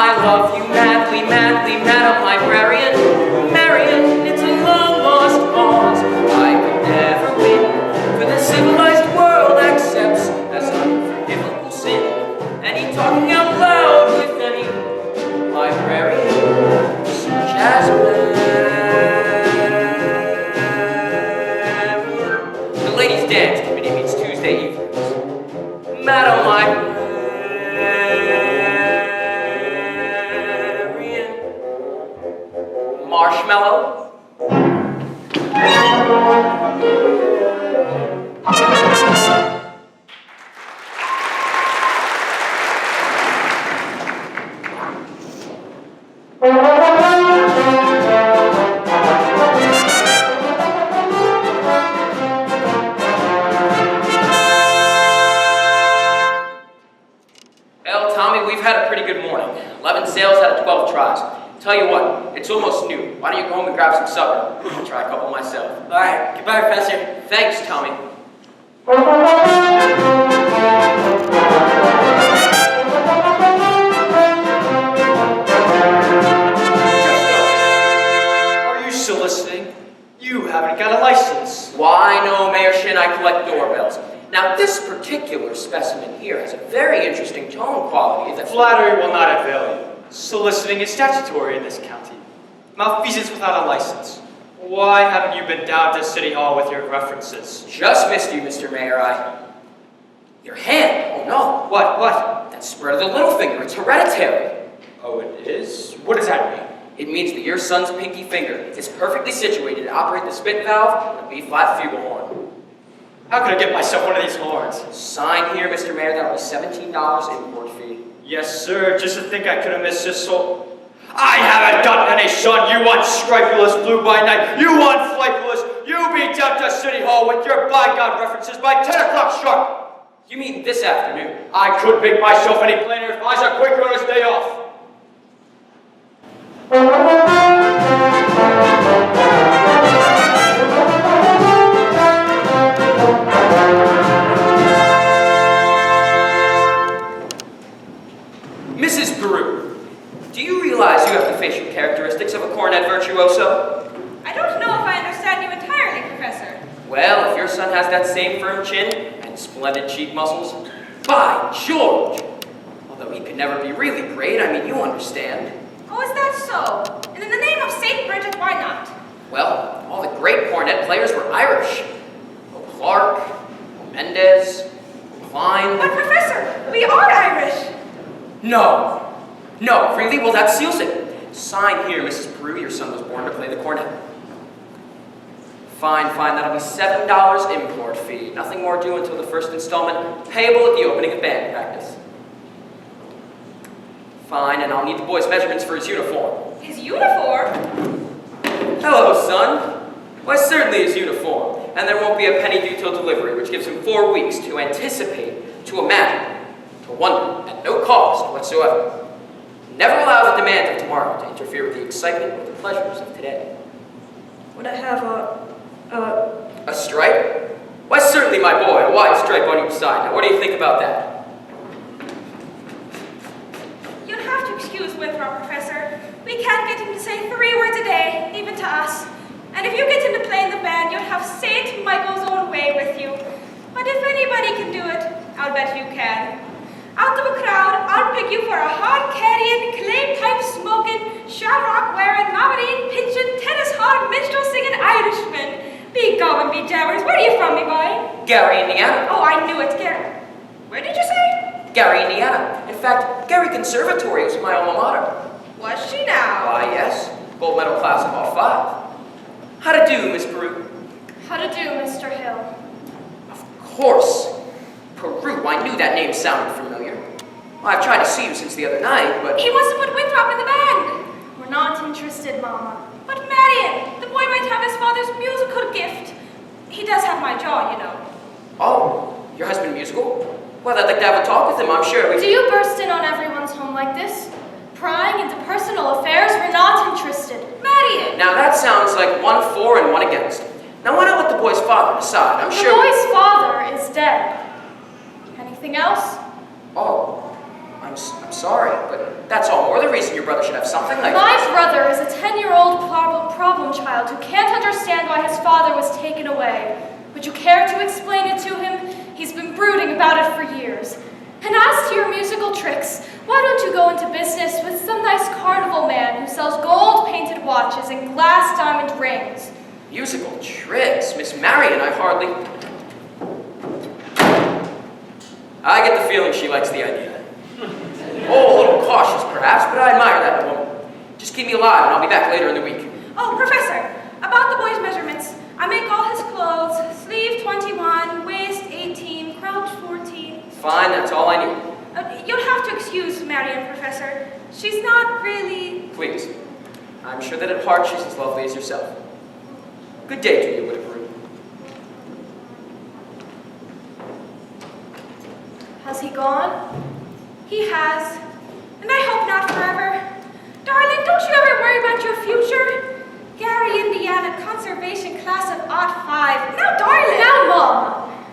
I love you madly, madly, Madam Librarian. Marion, it's a long lost cause. I could never win, for the civilized world accepts as unforgivable sin any talking out loud with any librarian, such as Marion. The ladies' dance committee meets Tuesday evenings. Madam Librarian. Marshmallow. Well, Tommy, we've had a pretty good morning. 11 sales out of 12 tries. Tell you what, it's almost noon. Why don't you go home and grab some supper? I'll try a couple myself. All right, goodbye, Professor. Thanks, Tommy. Are you still listening? You haven't got a license. Why, no, Mayor Shin, I collect doorbells. Now, this particular specimen here has a very interesting tone quality that's... Flattery will not avail you. Soliciting is statutory in this county. Malfeasance without a license. Why haven't you been down to City Hall with your references? Just missed you, Mr. Mayor. Your hand. Oh, no. What? That spread of the little finger. It's hereditary. Oh, it is? What does that mean? It means that your son's pinky finger is perfectly situated to operate the spit valve and a B-flat flugelhorn. How could I get myself one of these horns? Sign here, Mr. Mayor. That'll be $17 import fee. Yes, sir. Just to think I could have missed this so... I haven't done any, son. You unscrupulous blue by night. You unflapless. You be down to City Hall with your by-God references by 10 o'clock sharp. You mean this afternoon? I could make myself any plainer if I was a quicker on his day off. Mrs. Peru, do you realize you have the facial characteristics of a cornet virtuoso? I don't know if I understand you entirely, Professor. Well, if your son has that same firm chin and splendid cheek muscles, by George! Although he could never be really great, I mean, you understand. Oh, is that so? And in the name of St. Bridget, why not? Well, all the great cornet players were Irish. O'Clark, Mendez, Klein. But Professor, we are Irish. No, really? Well, that seals it. Sign here, Mrs. Peru. Your son was born to play the cornet. Fine, that'll be $7 import fee. Nothing more due until the first installment, payable at the opening of band practice. Fine, and I'll need the boy's measurements for his uniform. His uniform? Hello, son. Why, certainly his uniform. And there won't be a penny due till delivery, which gives him 4 weeks to anticipate, to imagine, to wonder, at no cost whatsoever. Never allow the demands of tomorrow to interfere with the excitement or the pleasures of today. Would I have A stripe? Why, certainly, my boy, a wide stripe on each side. Now, what do you think about that? You'll have to excuse Winthrop, Professor. We can't get him to say 3 words a day, even to us. And if you get him to play in the band, you'll have St. Michael's own way with you. But if anybody can do it, I'll bet you can. Out of a crowd, I'll pick you for a hard-carrying, clay-pipe-smoking, shamrock-wearing, mobbing, tennis-hard, minstrel-singing Irishman. Be gobbin' be jabbers, where are you from, me boy? Gary, Indiana. Oh, I knew it, Gary. Where did you say? Gary, Indiana. In fact, Gary Conservatory was my alma mater. Was she now? Why, yes. Gold medal class of all 5. How to do, Miss Peru? How to do, Mr. Hill? Of course. Peru, I knew that name sounded familiar. Well, I've tried to see you since the other night, but... He wants to put Winthrop in the band. We're not interested, Mama. But Marion, the boy might have his father's musical gift. He does have my jaw, you know. Oh, your husband musical? Well, I'd like to have a talk with him, I'm sure. Do you burst in on everyone's home like this? Prying into personal affairs? We're not interested. Marion! Now that sounds like 1 for and 1 against. Now why not let the boy's father decide? I'm sure... The boy's father is dead. Anything else? Oh, I'm sorry, but that's all more than other reason your brother should have something like My this. brother is a 10-year-old problem child who can't understand why his father was taken away. Would you care to explain it to him? He's been brooding about it for years. And as to your musical tricks, why don't you go into business with some nice carnival man who sells gold-painted watches and glass diamond rings? Musical tricks? Miss Marion, I hardly... I get the feeling she likes the idea. Oh, a little cautious, perhaps, but I admire that in a woman. Just keep me alive, and I'll be back later in the week. Oh, Professor, about the boy's measurements. I make all his clothes. Sleeve 21, waist 18, crouch 14. Fine, that's all I need. You'll have to excuse Marion, Professor. She's not really... Please. I'm sure that at heart she's as lovely as yourself. Good day to you, Whittaker. Has he gone? He has. And I hope not forever. Darling, don't you ever worry about your future? Gary, Indiana, conservation class of Odd 5. Now, darling! Now, Mom!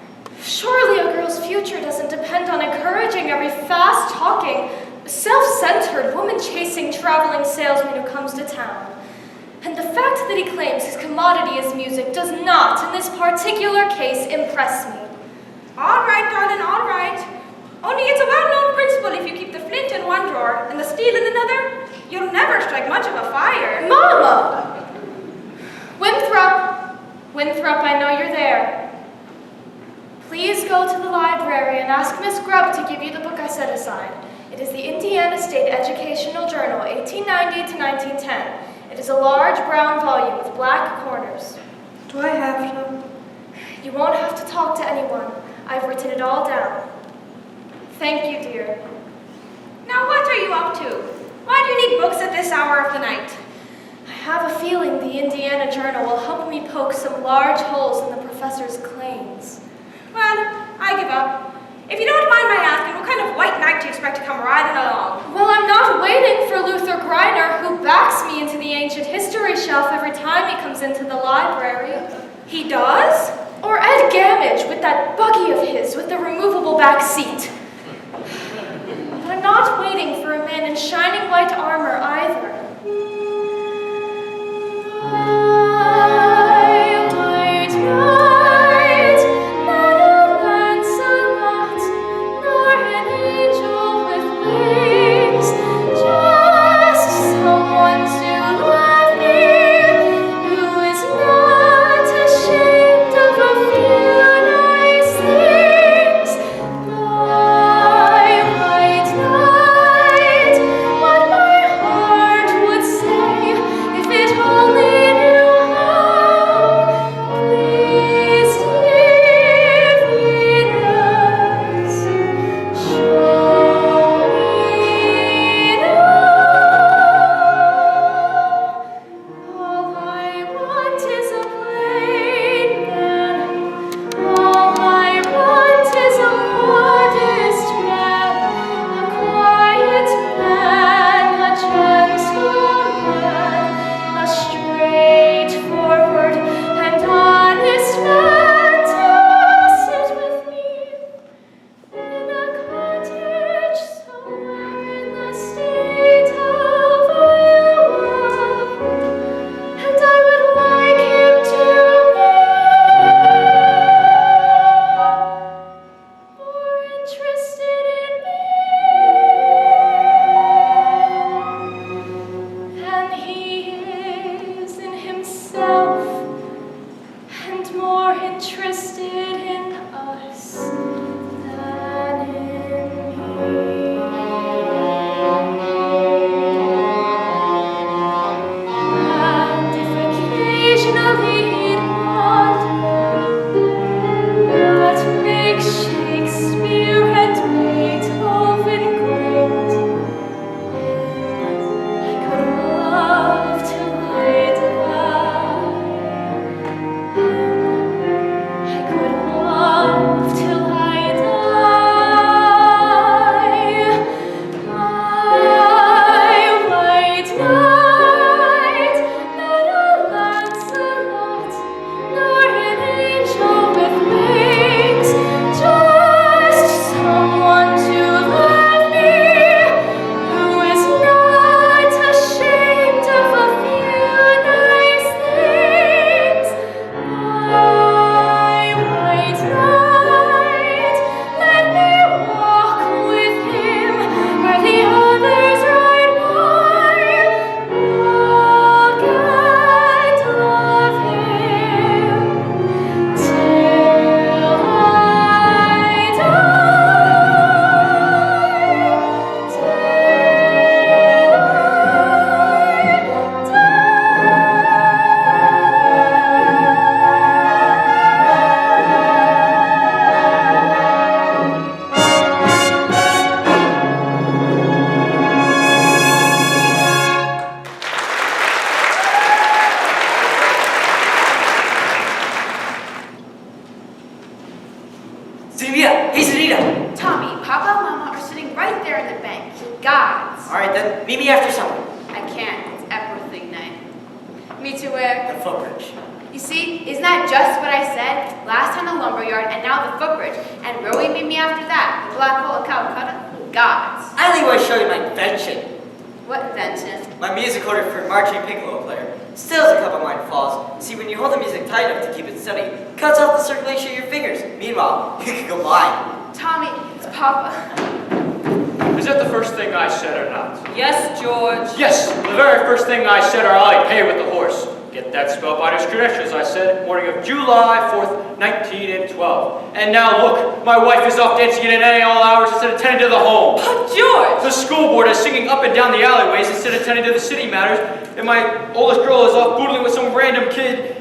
Surely a girl's future doesn't depend on encouraging every fast-talking, self-centered, woman-chasing, traveling salesman who comes to town. And the fact that he claims his commodity is music does not, in this particular case, impress me. All right, darling, all right. Only it's a well-known principle if you keep the flint in one drawer and the steel in another, you'll never strike much of a fire. Mama! Winthrop, I know you're there. Please go to the library and ask Miss Grubb to give you the book I set aside. It is the Indiana State Educational Journal, 1890 to 1910. It is a large brown volume with black corners. Do I have some? You won't have to talk to anyone. I've written it all down. Thank you, dear. Now, what are you up to? Why do you need books at this hour of the night? I have a feeling the Indiana Journal will help me poke some large holes in the professor's claims. Well, I give up. If you don't mind my asking, what kind of white knight do you expect to come riding along? Well, I'm not waiting for Luther Greiner, who backs me into the ancient history shelf every time he comes into the library. He does? Or Ed Gamage with that buggy of his with the removable back seat. But I'm not waiting for a man in shining white armor either. What my Meet me after supper. I can't. It's everything night. Me too, where? The footbridge. You see, isn't that just what I said? Last time the lumberyard, and now the footbridge. And where will you meet me after that? The Black Hole of Calcutta? Gods. I only want to show you my invention. What invention? My music order for marching piccolo player. Stills a couple mine flaws. See, when you hold the music tight enough to keep it steady, it cuts off the circulation of your fingers. Meanwhile, you can go blind. Tommy, it's Papa. Is that the first thing I said or not? Yes, George. Yes, the very first thing I said, or I pay with the horse. Get that spellbinder's credentials, I said, morning of July 4th, 1912. And now look, my wife is off dancing in any all hours instead of tending to the home. But George! The school board is singing up and down the alleyways instead of tending to the city matters. And my oldest girl is off boodling with some random kid.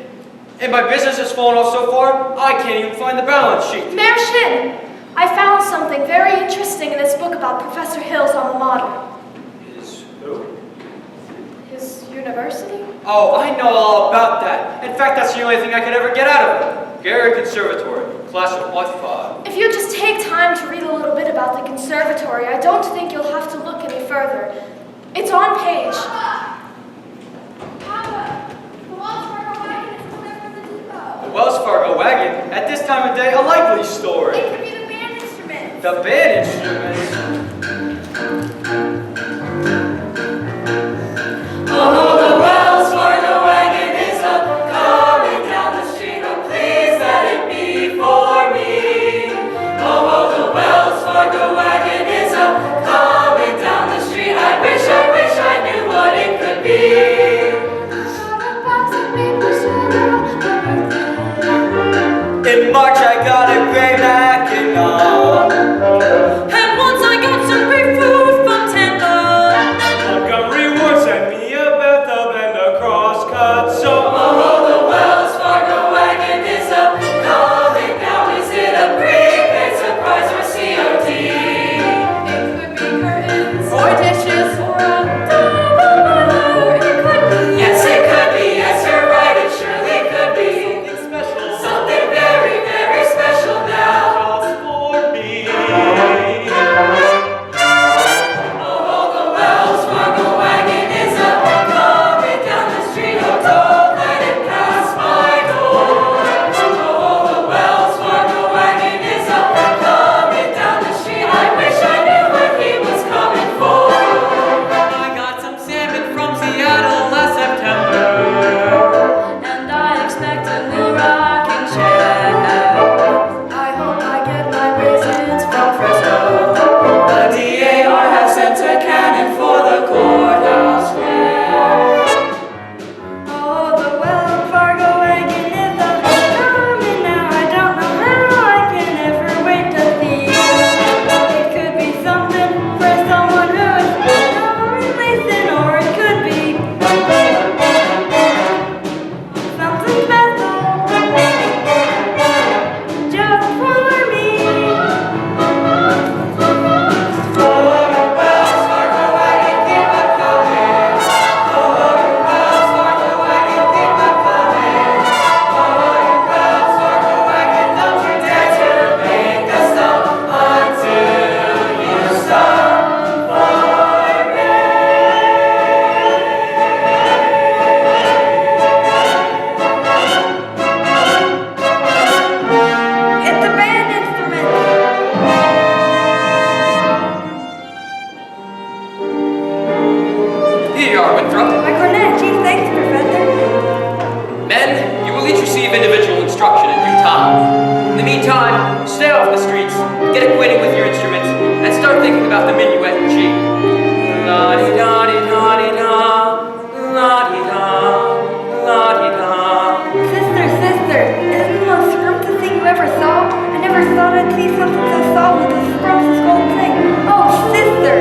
And my business has fallen off so far, I can't even find the balance sheet. Mayor Shin, I found something very interesting in this book about Professor Hill's alma mater. Is who? His university? Oh, I know all about that. In fact, that's the only thing I could ever get out of it. Gary Conservatory, class of what 5? If you just take time to read a little bit about the conservatory, I don't think you'll have to look any further. It's on page. Papa, the Wells Fargo wagon is coming from the depot. The Wells Fargo wagon, at this time of day, a likely story. It could be the band instrument. The band instruments. Oh, the Wells Fargo wagon is up, coming down the street. Oh, please let it be for me. Oh, the Wells Fargo wagon is up, coming down the street. I wish I knew what it could be. In March I got a gray Mackinac. And once I got some great food from Tampa. Montgomery Ward sent me a bathtub and a cross-cut soap. Oh, the Wells Fargo wagon is up, coming down. Is it a prepaid surprise or COD? It could be curtains or dishes or a double boiler. It could be. Yes, it could be. Yes, you're right. It surely could be. Something special. Something very, very special now. Just for me. Oh, the Wells Fargo wagon is up, coming down the street. Oh, don't let it pass my door. Oh, the Wells Fargo wagon is up, coming down the street. I wish I knew what he was coming for. I got some salmon from Seattle last September. And I expect a new rocking chair. I hope I get my raisins from Fresno. The DAR has sent a cannon for the courthouse square. Oh, the Wells Fargo wagon is up, coming now. I don't know how I can ever wait to see you. It could be something for someone who is lonely, thin, or it could be something special just for me. It's a band instrument. Here you are, Winthrop. My cornet, gee, thanks, Professor. Men, you will each receive individual instruction in due time. In the meantime, stay off the streets, get acquainted with your instruments, and start thinking about the minuet in G. La-di-da-di-da-di-da, la-di-da, la-di-da. Sister, isn't the most scrumptious thing you ever saw? I never thought I'd see something so solid as a scrumptious gold thing. Oh, sister!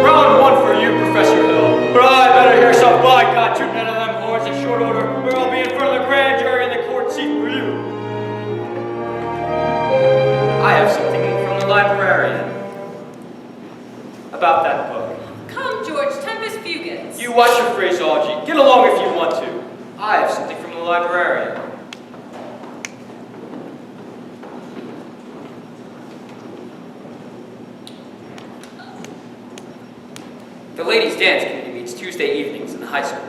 Round 1 for you, Professor Hill. But I better hear some by-God tune out of them horns in short order, or I'll be in front of the grand jury in the court seat for you. I have something from the librarian about that book. Come, George, Tempest Fugits. You watch your phraseology. Get along if you want to. I have something from the librarian. The ladies' dance committee meets Tuesday evenings in the high school.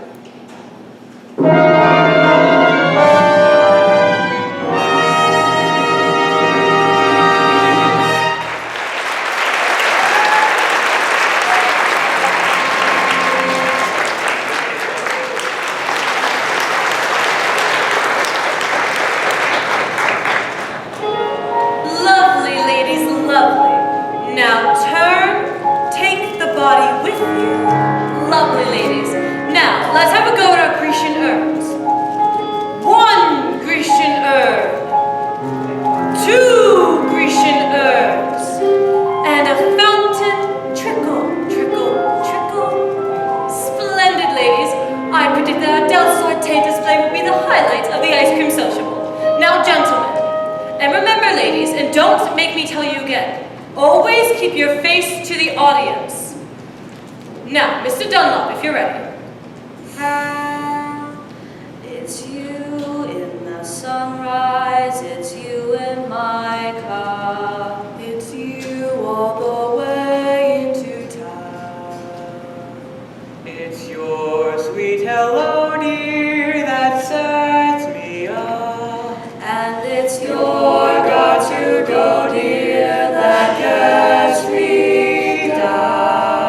Lovely, ladies, lovely. Now turn, take the body with you. Lovely, ladies. Now, let's have a go at our Grecian herbs. 1 Grecian herb. 2 Grecian herbs. And a fountain, trickle, trickle, trickle. Splendid, ladies. I predict that our Del Saute display will be the highlight of the ice cream sociable. Now, gentlemen. And remember, ladies, and don't make me tell you again, always keep your face to the audience. Now, Mr. Dunlop, if you're ready. It's you in the sunrise, it's you in my car, it's you all the way into town. It's your sweet hello, dear, that sets me up. And it's your got to go, dear, that gets me down.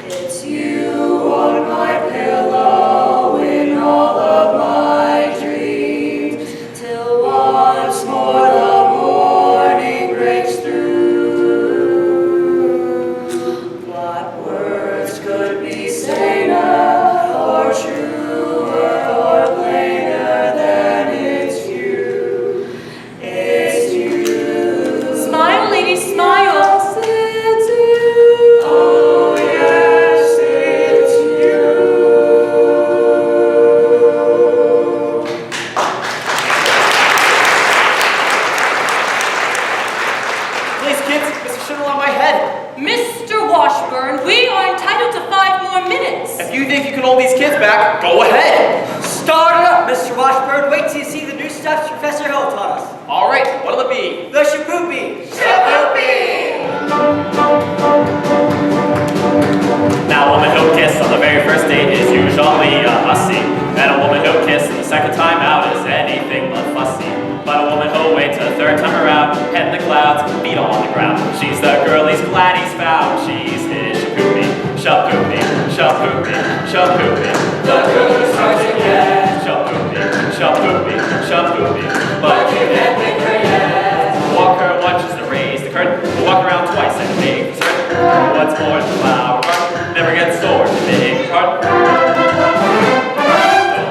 It's you on my pillow in all of my dreams, till once more the morning breaks through. What words could be saner or truer or plainer than it's you? It's you. Smile, ladies, smile. It's you. Oh, yes, it's you. Please, kids, Mr. Schindler on my head. Mr. Washburn, we are entitled to 5 more minutes. If you think you can hold these kids back, go ahead. Start it up, Mr. Washburn. Wait till you see the new steps Professor Hill taught us. All right, what'll it be? The Shapoopy. Now, a woman who kissed on the very first date is usually a hussy. And a woman who kissed the second time out is anything but fussy. But a woman who'll wait till the third time around, head in the clouds, feet all on the ground. She's the girl he's glad he's found. She's his shapoopy, shapoopy, shapoopy, shapoopy. The girl who's hard to get. Shapoopy, shapoopy, shapoopy. But you can't pick her yet. Walk her once just to raise the curtain. Walk around twice and make certain. What's more, the flower garden never gets sore. Big heart. Do,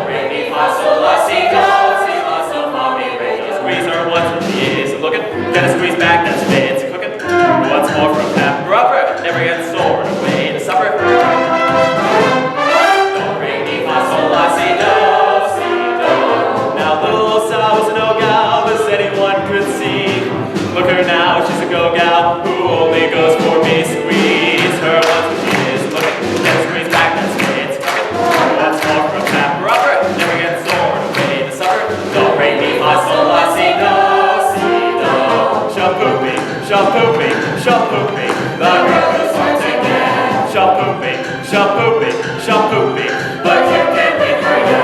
re, mi, fa, sol, la, si, do, si, la, sol, fa, mi, re. Just squeeze her once when she isn't looking. Then a squeeze back, that's fancy cooking. What's more, from pap rubber never gets sore. Away to supper. Do, re, mi, fa, sol, la, si, do, si, do. Now little old Sal was no gal, as anyone could see. Look her now, she's a go-gal who only goes for me. Squeeze her once when she is looking, then squeeze back, that's fancy cooking. What's more, from pap rubber never gets sore. Away to supper. Do, re, mi, fa, sol, la, si, do, si, do. Shapoopy, shapoopy, shapoopy. The girl is hard to get. Shapoopy, shapoopy, shapoopy. But you can't get her yet.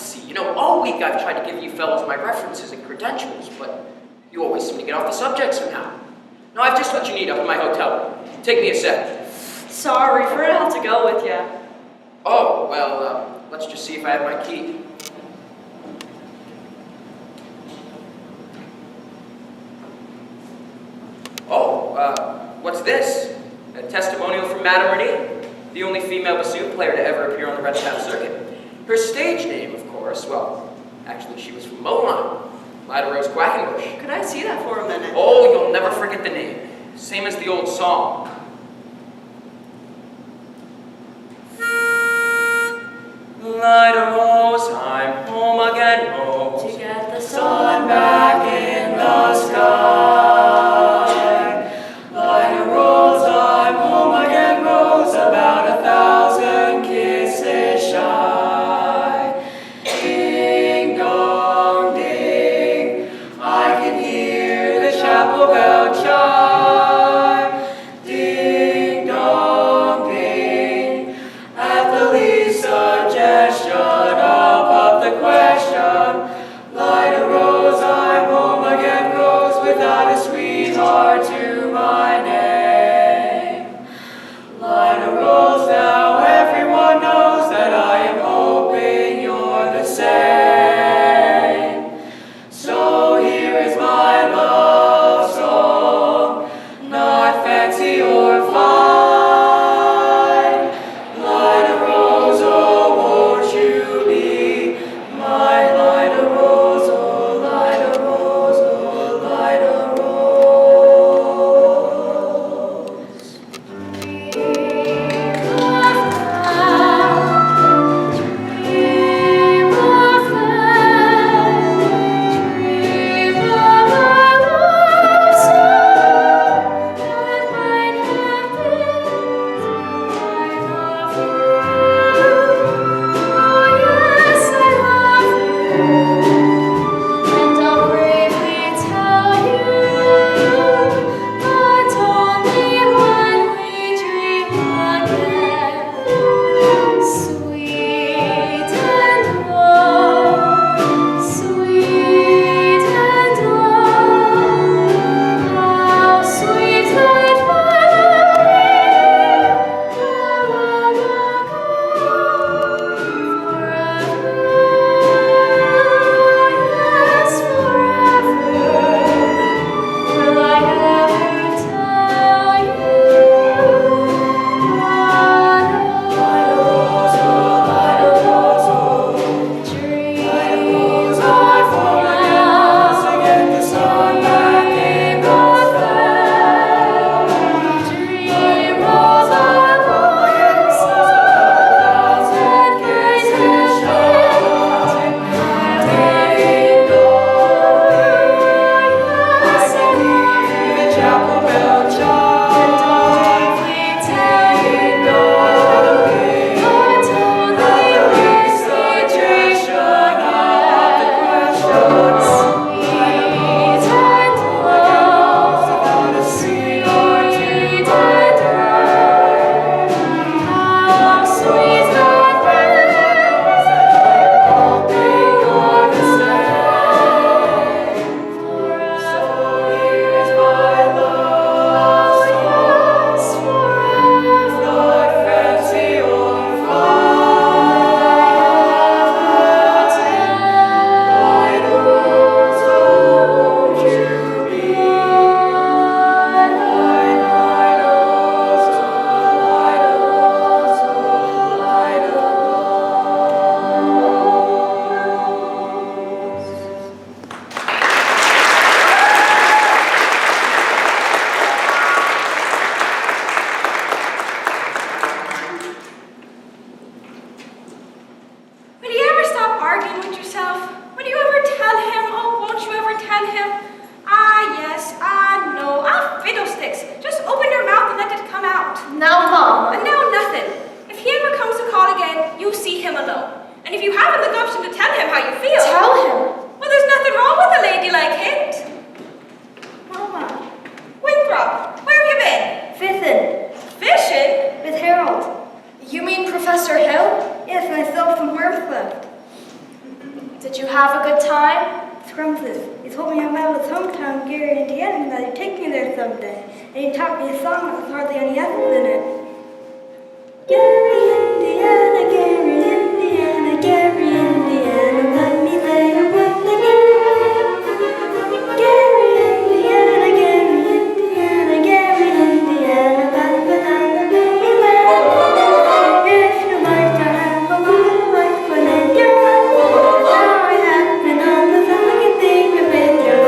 see, you know, all week I've tried to give you fellows my references and credentials, but you always seem to get off the subject somehow. No, I've just what you need up in my hotel. Take me a sec. Sorry, Fred, I'll have to go with you. Oh, well, let's just see if I have my key. Oh, what's this? A testimonial from Madame Renee, the only female bassoon player to ever appear on the Red Cap circuit. Her stage name, of course, well, actually she was from Moline, Lyda Rose Quackenbush. Could I see that for a minute? Oh, you'll never forget the name. Same as the old song. Lyda Rose, I'm home again, Rose. To get the Sun back in the sky. Lyda Rose, I'm home again, Rose. About 1,000 kisses shy. Ding dong ding, I can hear the chapel bell chime. Ding dong ding, at the least suggestion, I'll pop the question. Lyda Rose, I'm home again, Rose, without a sweetheart to my name. Lyda Rose, now everyone knows that I am hoping you're the same. So here is my love song, not fancy or fine. Lyda Rose, oh, won't you be my Lyda Rose, oh, Lyda Rose, oh, Lyda Rose. And I'll bravely tell you that only when we dream again, sweet and low, sweet and low, how sweet that memory, how long ago, forever. Yes, forever. Will I ever tell you, dreams are for now. Get the sun back in the fair. Dream rolls are voices, 1,000 kisses share. Ding dong, yes, I hear the chapel bell chime. And I'll briefly tell you that only with suggestion I'll the question. Sweet and low, sweet and low, how sweet that memory, hoping you're the same. So here is my love, yes, forever. Not fancy or fine. Lyda Rose, oh, won't you be my Lyda Rose, oh, Lyda Rose, oh, Lyda Rose. Will you ever stop arguing with yourself? Will you ever tell him? Oh, won't you ever tell him? Ah, yes, ah, no, ah, fiddlesticks. Just open your mouth and let it come out. Now, Mom. And now nothing. If he ever comes to call again, you see him alone. And if you haven't the gumption to tell him how you feel, Tell him. well, there's nothing wrong with a ladylike hint. Mama, Winthrop, where have you been? Fithin, Fishing? with Harold. You mean Professor Hill? Yes, myself from Wormscliff. Scrumptious. He told me about his hometown, Gary, Indiana, and that he'd take me there someday. And he taught me a song that was hardly any S's in it. Gary, Indiana, Gary, Indiana, Gary, Indiana, let me say a word again. Gary, Indiana, Gary, Indiana, Gary, Indiana, that's the town that made me laugh. If you like to have a little life when you're now I have been on the sun, I can think of it, I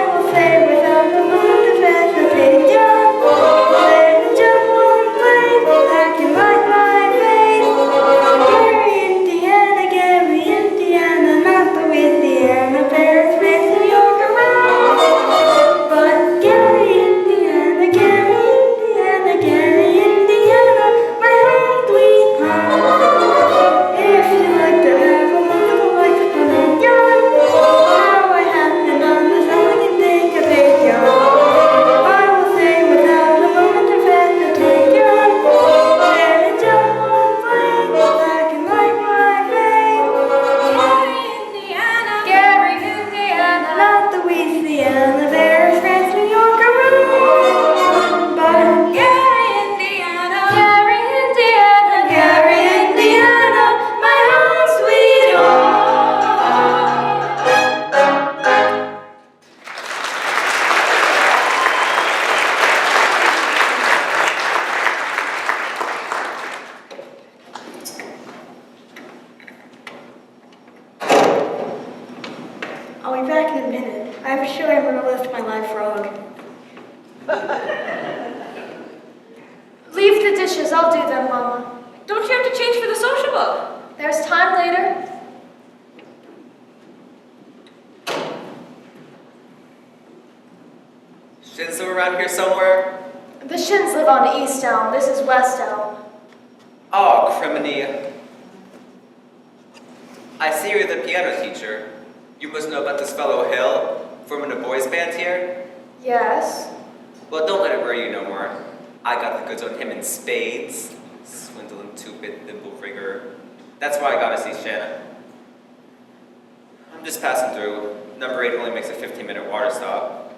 will say without a moment of hesitation, let it jump on place that can light my face. Gary, Indiana, not Louisiana, Paris, France, New York, around. But Gary, Indiana, my home sweet home. If you like to have a little life fun and young, how I have been on the sun, I can think of it, I will say without a moment of hesitation, let it jump on flame that can light my face. Gary, Indiana, not Louisiana, Paris, France, New York, around. But Gary, Indiana, my home sweet home. I'll be back in a minute. I have a show I'm going to list my live frog. Leave the dishes, I'll do them, Mama. Don't you have to change for the sociable? There's time later. Shins live around here somewhere? The Shins live on East Elm, this is West Elm. Oh, criminy. I see you're the piano teacher. You must know about this fellow Hill, forming a boys' band here? Yes. Well, don't let it worry you no more. I got the goods on him in spades. Swindling two-bit thimble rigger. That's why I gotta see Shanna. I'm just passing through. Number 8 only makes a 15-minute water stop.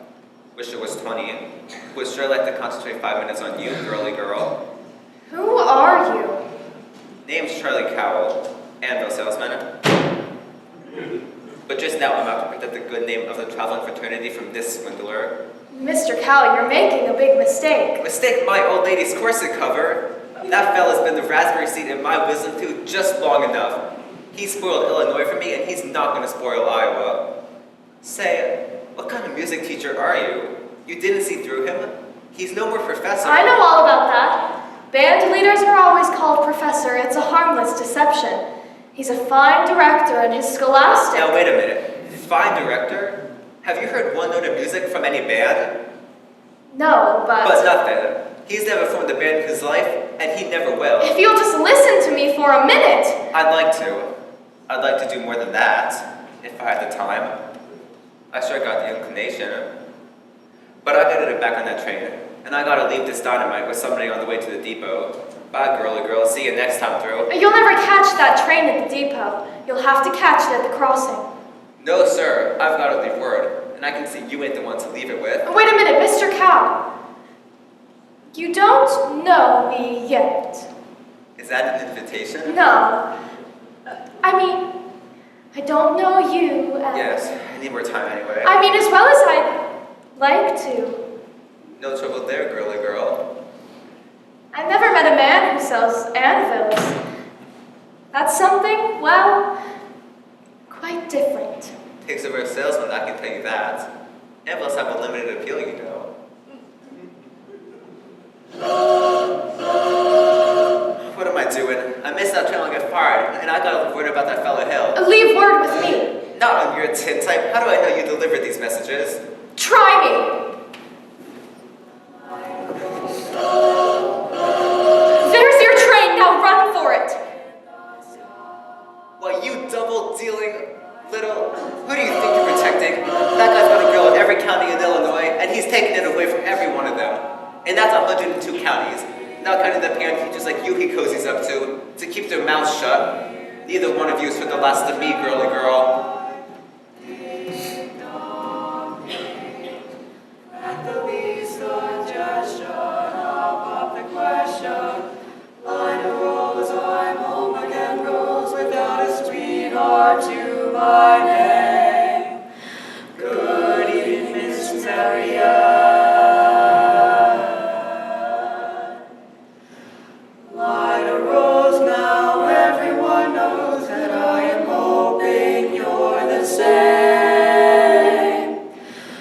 Wish it was 20. Would sure like to concentrate 5 minutes on you, girly girl. Who are you? Name's Charlie Cowell, anvil salesman. But just now I'm out to protect the good name of the traveling fraternity from this swindler. Mr. Cow, you're making a big mistake. Mistake my old lady's corset cover. That fella's been the raspberry seed in my wisdom tooth just long enough. He spoiled Illinois for me, and he's not going to spoil Iowa. Say, what kind of music teacher are you? You didn't see through him? He's no more professor. I know all about that. Band leaders are always called professor. It's a harmless deception. He's a fine director, and his scholastic... Now, wait a minute. Fine director? Have you heard one note of music from any band? No, but... But nothing. He's never formed a band in his life, and he never will. If you'll just listen to me for a minute... I'd like to. I'd like to do more than that, if I had the time. I sure got the inclination. But I gotta get back on that train, and I gotta leave this dynamite with somebody on the way to the depot. Bye, girly girl. See you next time through. You'll never catch that train at the depot. You'll have to catch it at the crossing. No, sir. I've got to leave word, and I can see you ain't the one to leave it with. Wait a minute, Mr. Cow. You don't know me yet. Is that an invitation? No. I mean, I don't know you. Yes, I need more time anyway. I mean, as well as I'd like to. No trouble there, girly girl. I've never met a man who sells anvils. That's something, well, quite different. Takes a real salesman, I can tell you that. Anvils have a limited appeal, you know. What am I doing? I missed that train, I'll get fired, and I gotta leave word about that fellow Hill. Leave word with me. Not on your tintype. How do I know you delivered these messages? Try me. There's your train, now run for it. What, you double-dealing little... Who do you think you're protecting? That guy's got a girl in every county in Illinois, and he's taking it away from every one of them. And that's 102 counties. Not counting the piano teachers like you he cozies up to keep their mouths shut. Neither one of you is for the last of me, girly girl. my name. Good evening, Miss Marianne. Light a rose now, everyone knows that I am hoping you're the same.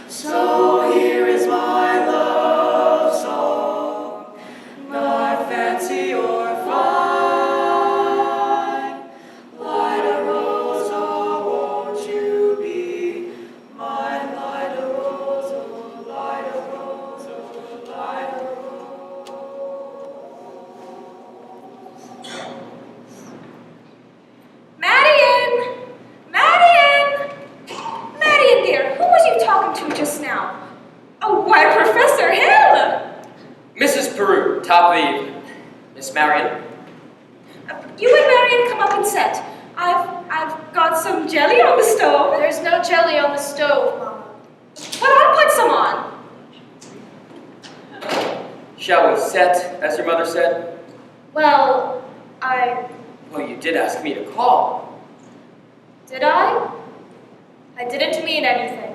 So here is my love song, not fancy or fine. Light a rose, oh, won't you be mine? Light a rose, oh, light a rose, oh, light a rose. Marian! Marian! Marian dear, who was you talking to just now? Oh, why, Professor Hill! Mrs. Peru, top of the evening. Miss Marion. You and Marian come up and sit. I've got some jelly on the stove. There's no jelly on the stove, Mama. But I'll put some on. Shall we set, as your mother said? Well, Well, you did ask me to call. did I? I didn't mean anything.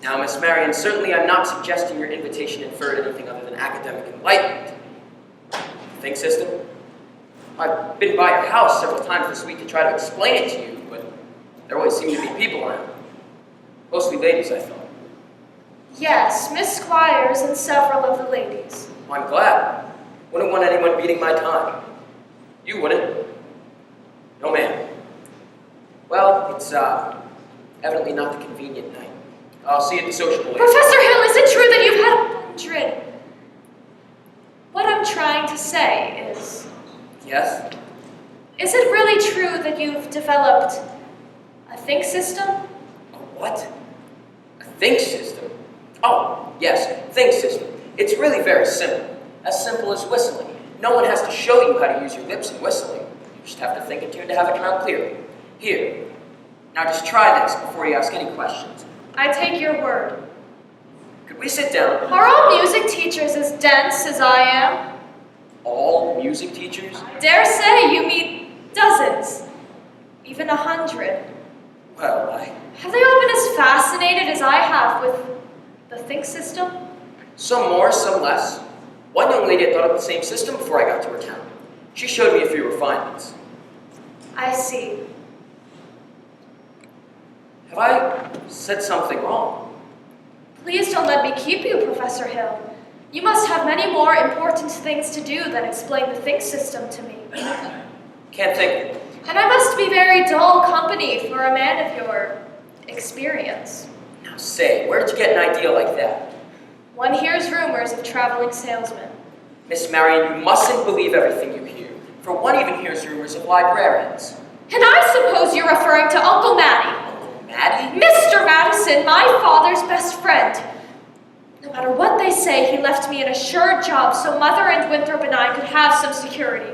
Now, Miss Marion, certainly I'm not suggesting your invitation inferred anything other than academic enlightenment. Think system? I've been by your house several times this week to try to explain it to you, but there always seem to be people around. Mostly ladies, I thought. Yes, Miss Squires and several of the ladies. Well, I'm glad. Wouldn't want anyone beating my time. You wouldn't? No, ma'am. Well, it's evidently not the convenient night. I'll see you at the sociable later. Professor Hill, is it true that you've had 100? What I'm trying to say is, Yes? is it really true that you've developed a think system? A what? A think system? Oh, yes, think system. It's really very simple. As simple as whistling. No one has to show you how to use your lips in whistling. You just have to think it tune to have it come out clearly. Here. Now just try this before you ask any questions. I take your word. Could we sit down? Are all music teachers as dense as I am? All music teachers? I dare say you meet dozens, even 100. Well, Have they all been as fascinated as I have with the think system? some more, some less. One young lady had thought up the same system before I got to her town. She showed me a few refinements. I see. Have I said something wrong? Please don't let me keep you, Professor Hill. You must have many more important things to do than explain the think system to me. Can't think. And I must be very dull company for a man of your experience. Now say, where did you get an idea like that? One hears rumors of traveling salesmen. Miss Marion, you mustn't believe everything you hear. For one even hears rumors of librarians. And I suppose you're referring to Uncle Matty. Uncle Matty? Mr. Madison, my father's best friend. No matter what they say, he left me an assured job so Mother and Winthrop and I could have some security.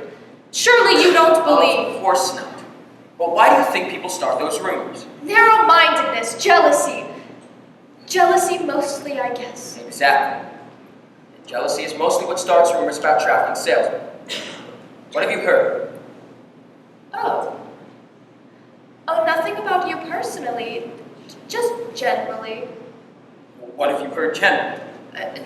Surely you don't believe. Of course not. But why do you think people start those rumors? Narrow-mindedness, jealousy. Jealousy mostly, I guess. Exactly. And jealousy is mostly what starts rumors about traveling salesmen. What have you heard? Oh. Oh, nothing about you personally. Just generally. What have you heard generally?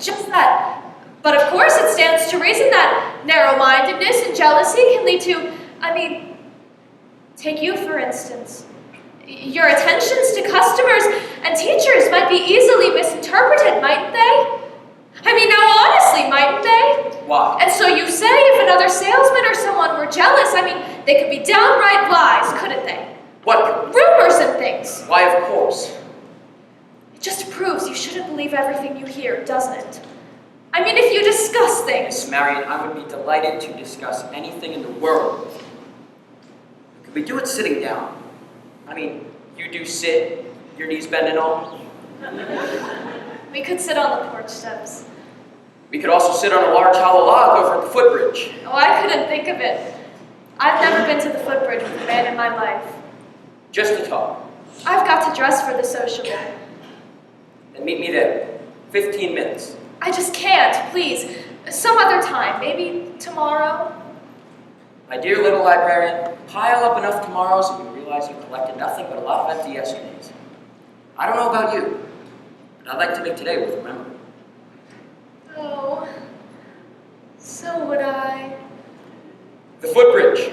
Just that. But of course it stands to reason that narrow-mindedness and jealousy can lead to, take you for instance. Your attentions to customers and teachers might be easily misinterpreted, mightn't they? Now honestly, mightn't they? Why? And so you say if another salesman or someone were jealous, they could be downright lies, couldn't they? What? Rumors and things. Why, of course. It just proves you shouldn't believe everything you hear, doesn't it? If you discuss things. Miss Marion, I would be delighted to discuss anything in the world. Could we do it sitting down? You do sit, your knees bend and all. We could sit on the porch steps. We could also sit on a large hollow log over at the footbridge. Oh, I couldn't think of it. I've never been to the footbridge with a man in my life. Just to talk. I've got to dress for the sociable. Then meet me there. 15 minutes. I just can't, please. Some other time, maybe tomorrow. My dear little librarian, pile up enough tomorrows and you realize realize you collected nothing but a lot of empty yesterdays. I don't know about you, but I'd like to make today worth remembering. Oh, so would I. The footbridge.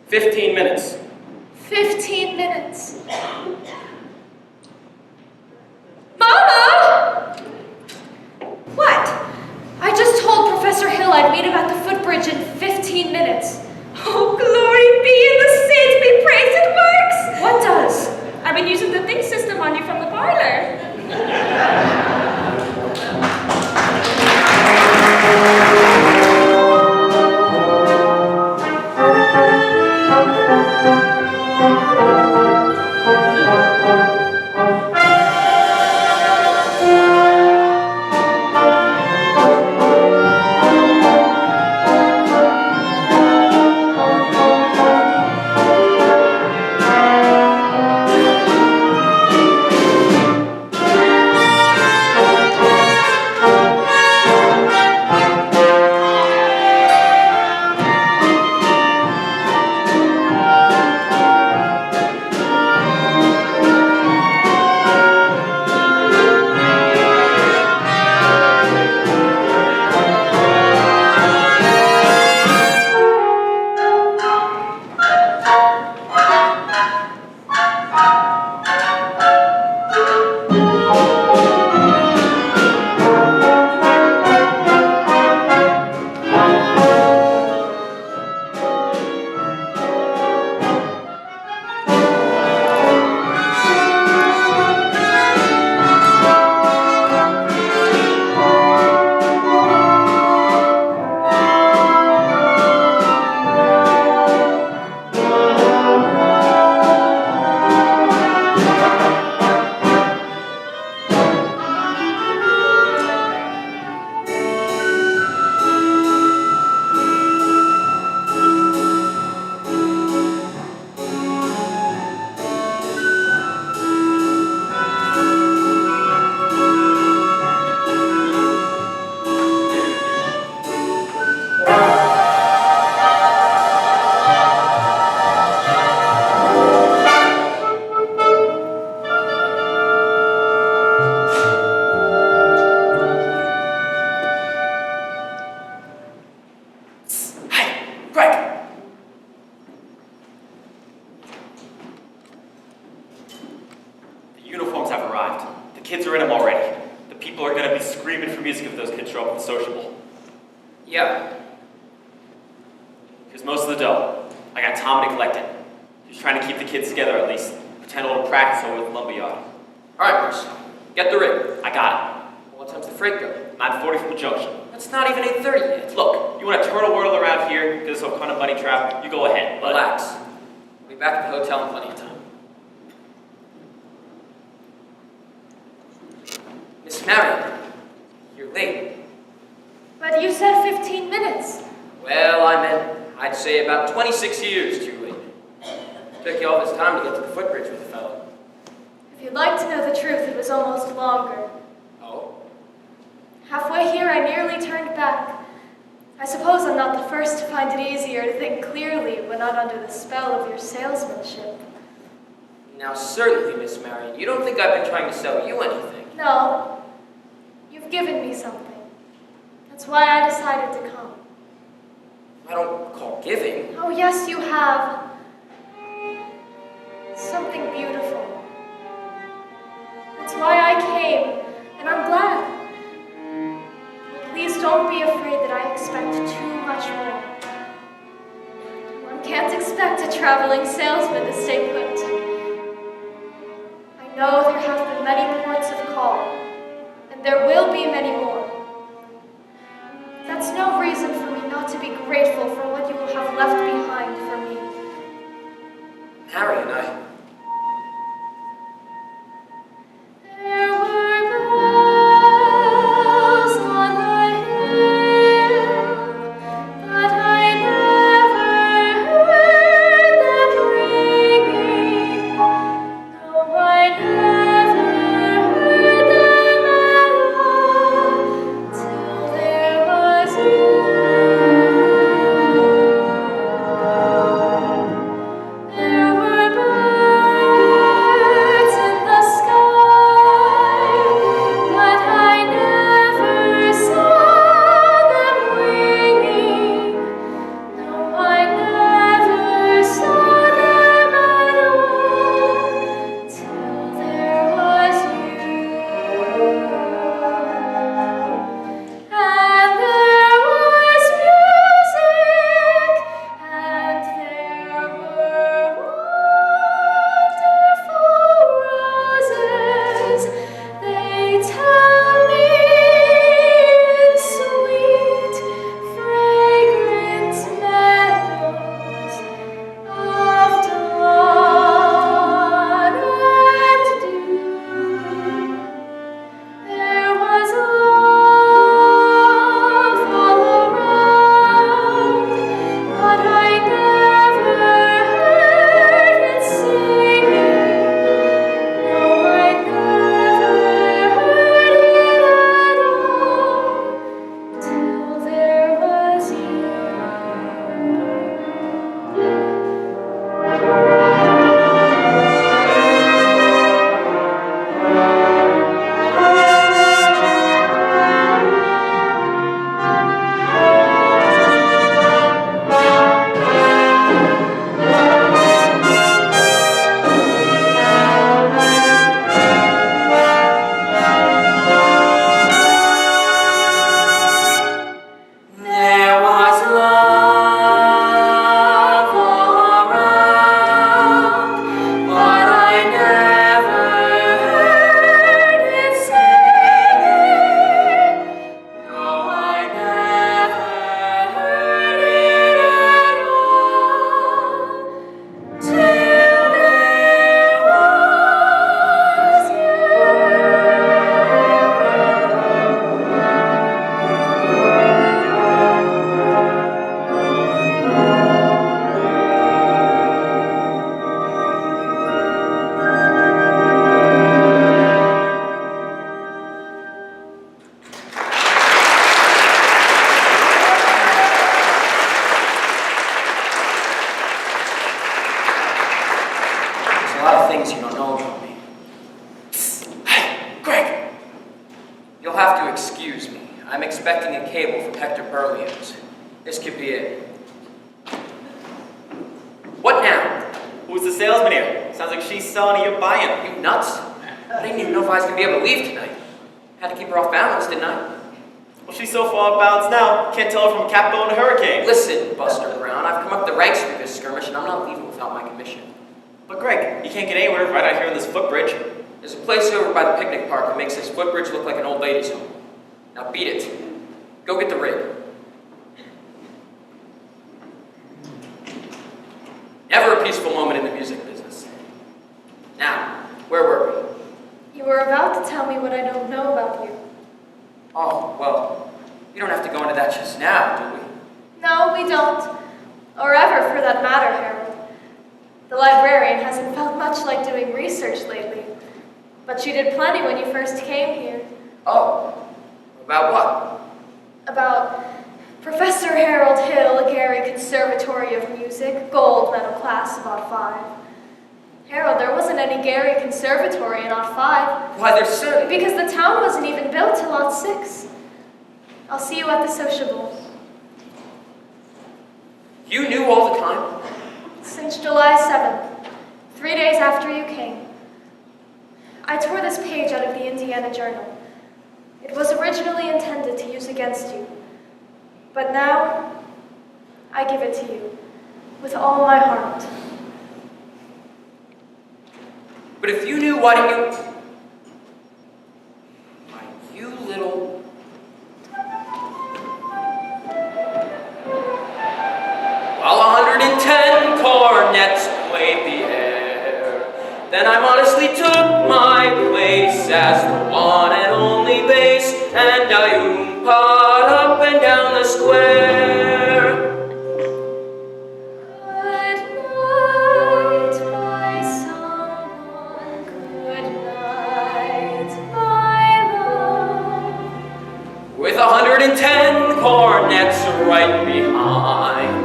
15 minutes. 15 minutes. Mama! What? I just told Professor Hill I'd meet him at the footbridge in 15 minutes. Oh, glory be and the saints be praised, it works! What does? I've been using the think system on you from the parlor. Kids are in them already. The people are going to be screaming for music if those kids show up at the sociable. Yeah. Here's most of the dough. I got Tommy collected. He's trying to keep the kids together at least. Pretend a little practice over at the lumberyard. Alright, Bruce. Get the rig. I got What time's the freight go? it. 9:40 from the junction. It's not even 8:30 yet. Look, you want to turtle whirl around here, get us all kind of bunny trap, you go ahead. But Relax. We'll be back at the hotel in plenty of time. Miss Marion, you're late. But you said 15 minutes. Well, I meant, I'd say about 26 years too late. Took you all this time to get to the footbridge with the fellow. If you'd like to know the truth, it was almost longer. Oh? Halfway here, I nearly turned back. I suppose I'm not the first to find it easier to think clearly when not under the spell of your salesmanship. Now, certainly, Miss Marion, you don't think I've been trying to sell you anything. No, you've given me something. That's why I decided to come. I don't call giving. Oh, yes, you have. Something beautiful. That's why I came, and I'm glad. But please don't be afraid that I expect too much more. One can't expect a traveling salesman to stay put. I know there have been many ports of call, and there will be many more. That's no reason for me not to be grateful for what you will have left behind for me. Harry and I... There were bells on the hill, but I never heard them ringing. No, I never heard them at all, till there was you. There were bells excuse me. I'm expecting a cable from Hector Berlioz. This could be it. What now? Who's the salesman here? Sounds like she's selling you buying. You nuts? I didn't even know if I was going to be able to leave tonight. Had to keep her off balance, didn't I? Well, she's so far off balance now, can't tell her from a capo in a hurricane. Listen, Buster Brown, I've come up the ranks through this skirmish, and I'm not leaving without my commission. But Greg, you can't get anywhere right out here on this footbridge. There's a place over by the picnic park that makes this footbridge look like an old ladies' home. Now beat it. Go get the rig. Never a peaceful moment in the music business. Now, where were we? You were about to tell me what I don't know about you. Oh, well, you don't have to go into that just now, do we? No, we don't. Or ever, for that matter, Harold. The librarian hasn't felt much like doing research lately. But she did plenty when you first came here. Oh, about what? About Professor Harold Hill, Gary Conservatory of Music, gold medal class of Ot 5. Harold, there wasn't any Gary Conservatory in Ot 5. Why, there's certainly... Because the town wasn't even built till Ot 6. I'll see you at the sociable. You knew all the time? Since July 7th, 3 days after you came. I tore this page out of the Indiana Journal. It was originally intended to use against you. But now, I give it to you, with all my heart. But if you knew, why didn't you... Why, you little... While 110 cornets played the air, then I modestly took my place as the one and only bass, and I oomped up and down the square. Good night, my someone. Good night, my love. With 110 cornets right behind.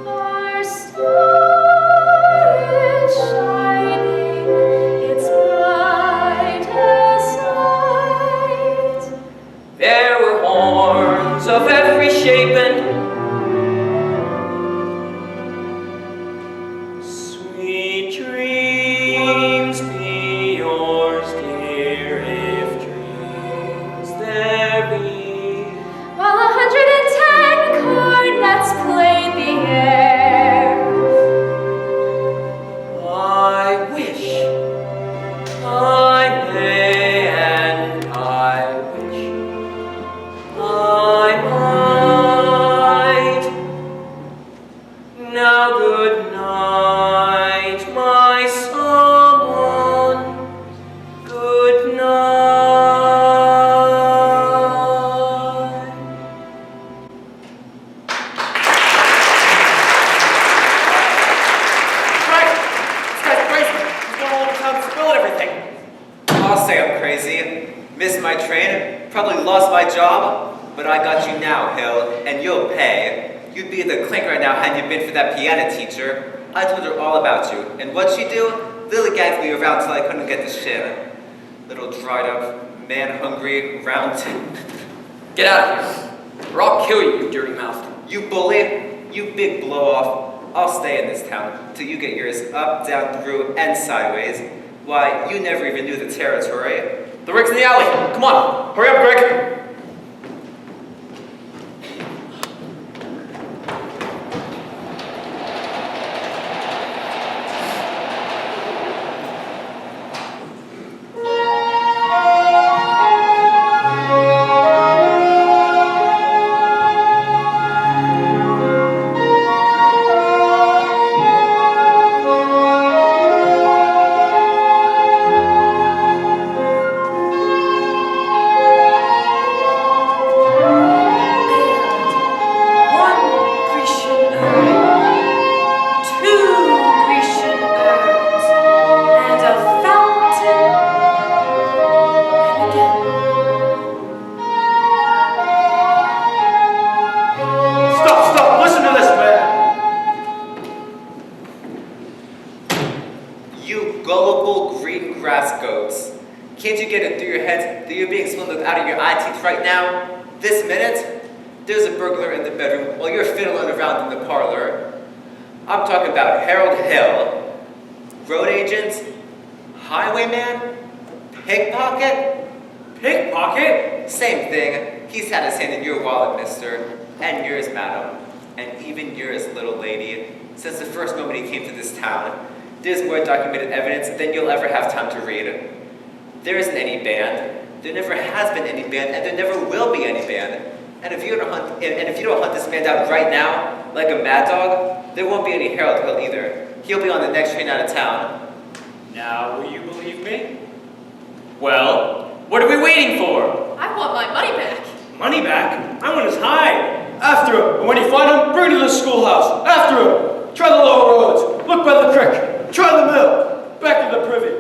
Our star is shining, its brightest light. There were horns of every shape and sweet dreams be yours, dear, if dreams there be. While 110 cornets played the air. I wish I may, and I wish I might. Now good night, my someone. Good night. Greg, this guy's crazy. He's going all over town spilling everything. I'll say I'm crazy. Missed my train, probably lost my job, but I got you now, Hill, and you'll pay. You'd be the clink right now had you been for that piano teacher. I told her all about you, and what'd she do? Lily gagged me around till I couldn't get the shit. Little dried up, man-hungry, round... Get out of here, or I'll kill you, you dirty mouth. You bully, you big blow-off. I'll stay in this town till you get yours up, down, through, and sideways. Why, you never even knew the territory. The rig's in the alley. Come on, hurry up, Greg. You gullible green grass goats. Can't you get it through your heads that you're being swindled out of your eye teeth right now? This minute? There's a burglar in the bedroom while you're fiddling around in the parlor. I'm talking about Harold Hill. Road agent? Highwayman? Pickpocket? Pickpocket? Same thing. He's had his hand in your wallet, mister. And yours, madam. And even yours, little lady. Since the first moment he came to this town, there's more documented evidence than you'll ever have time to read. There isn't any band. There never has been any band, and there never will be any band. And if you don't hunt this man down right now, like a mad dog, there won't be any Harold Hill either. He'll be on the next train out of town. Now, will you believe me? Well, what are we waiting for? I want my money back. Money back? I want his hide. After him, and when you find him, bring him to the schoolhouse. After him, try the lower roads. Look by the creek. Try the mill. Back to the privy.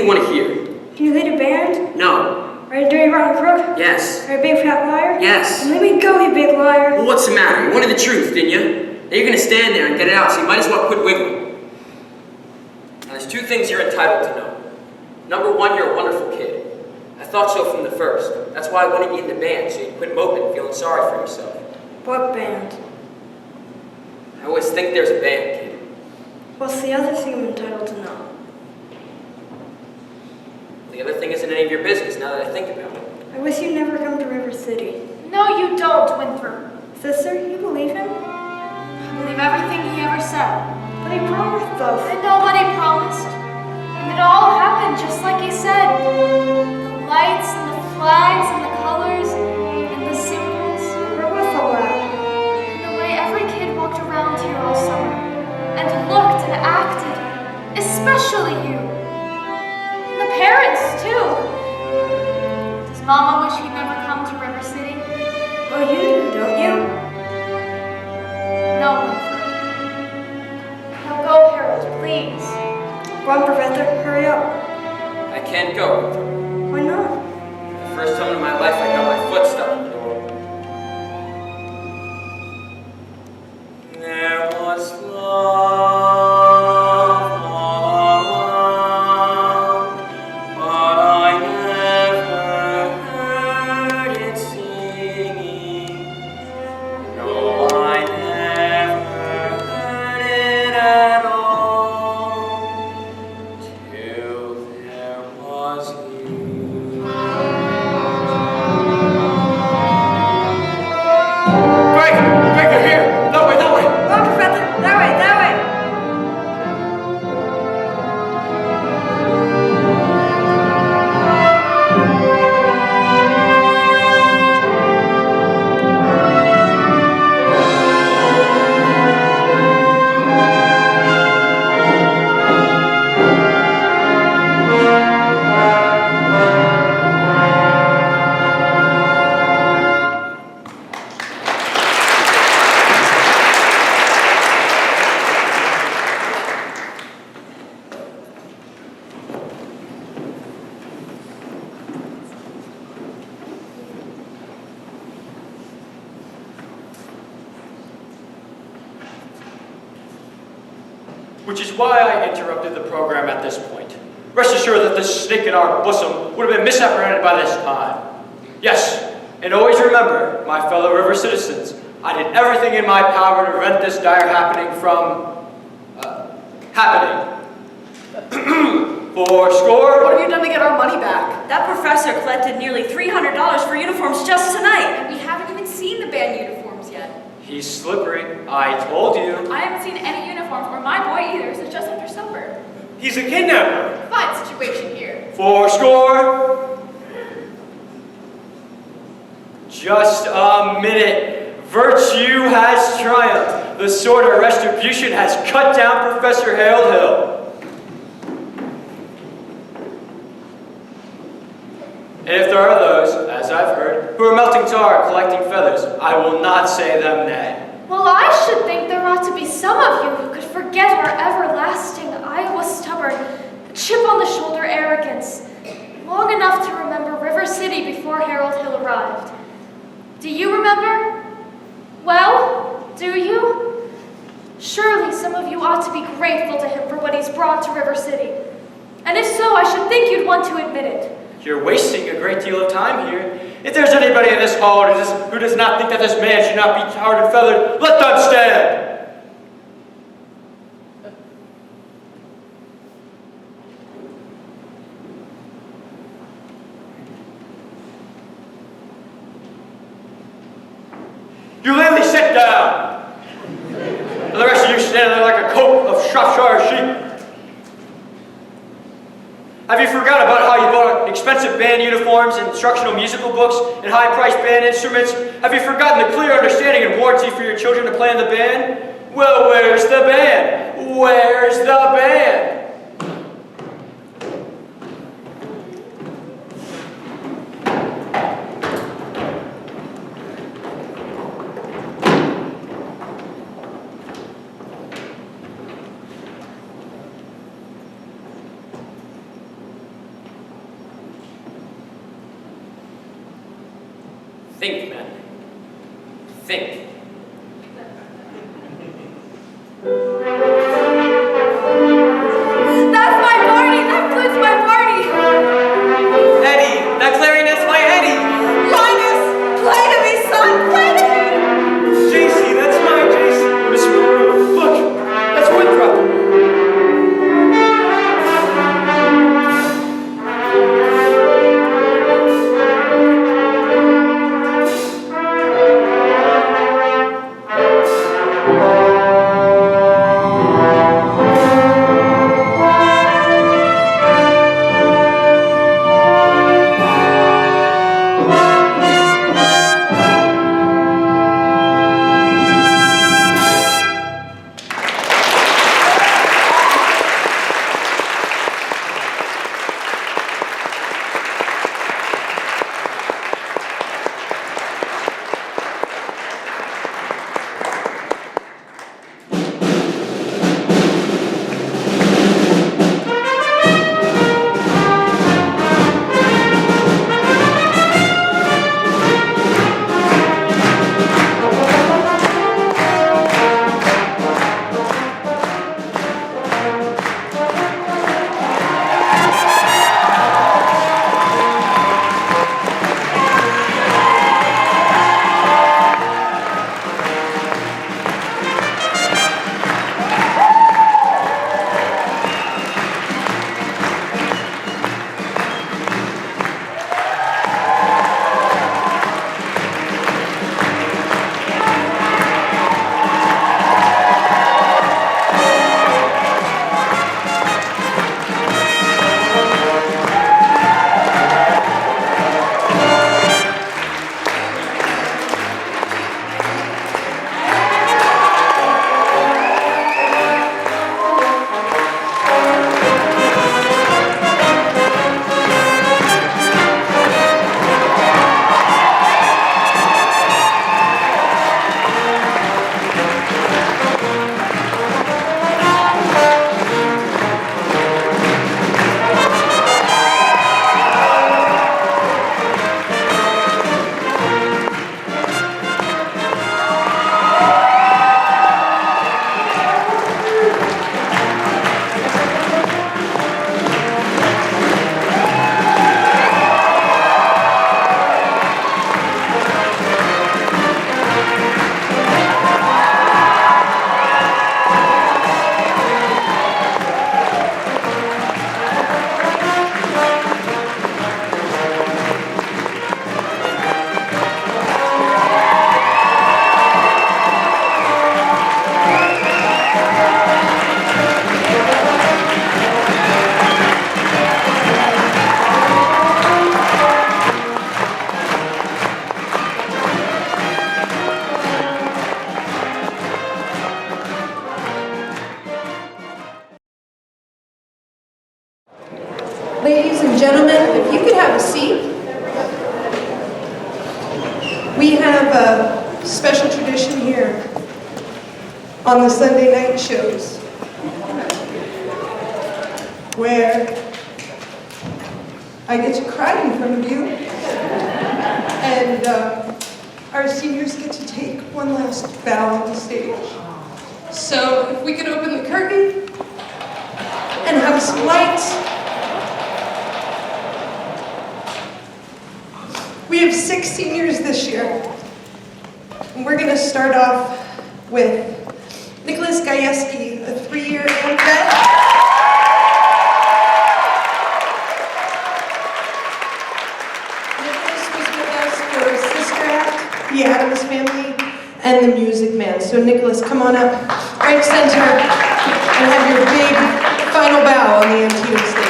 Was you. which is why I interrupted the program at this point. Rest assured that the snake in our bosom would have been misapprehended by this time. Yes, and always remember, my fellow river citizens, I did everything in my power to prevent this dire happening from happening. For score. What have you done to get our money back? That professor collected nearly $300 for uniforms just tonight. And we haven't even seen the band uniforms yet. He's slippery. I told you. I haven't seen any uniforms, or my boy either, since just after supper. He's a kidnapper. Fine situation here. For score. Just a minute. Virtue has triumphed. The sword of retribution has cut down Professor Harold Hill. And if there are those, as I've heard, who are melting tar collecting feathers, I will not say them nay. Well, I should think there ought to be some of you who could forget our everlasting Iowa stubborn, chip on the shoulder arrogance, long enough to remember River City before Harold Hill arrived. Do you remember? Well, do you? Surely some of you ought to be grateful to him for what he's brought to River City. And if so, I should think you'd want to admit it. You're wasting a great deal of time here. If there's anybody in this hall who does not think that this man should not be tarred and feathered, let them stand! You literally sit down! And the rest of you stand there like a coat of Shropshire sheep. Have you forgot about how you bought expensive band uniforms and instructional musical books and high-priced band instruments? Have you forgotten the clear understanding and warranty for your children to play in the band? Well, where's the band? Where's the band? Think, men. Think. That's my party! That flute's my party! Eddie! That clarinet's my Eddie! Linus! Play to me, son! Play to me! JC, that's my JC. Miss Monroe, look! That's Winthrop! We have a special tradition here on the Sunday night shows where I get to cry in front of you, and our seniors get to take one last bow on the stage. So if we could open the curtain and have some lights. We have 6 seniors this year, and we're going to start off with Nicholas Gajewski, a 3-year AMP vet. Nicholas was with us for Sister Act, the Addams Family, and the Music Man. So Nicholas, come on up, right center, and have your big final bow on the Antietam stage.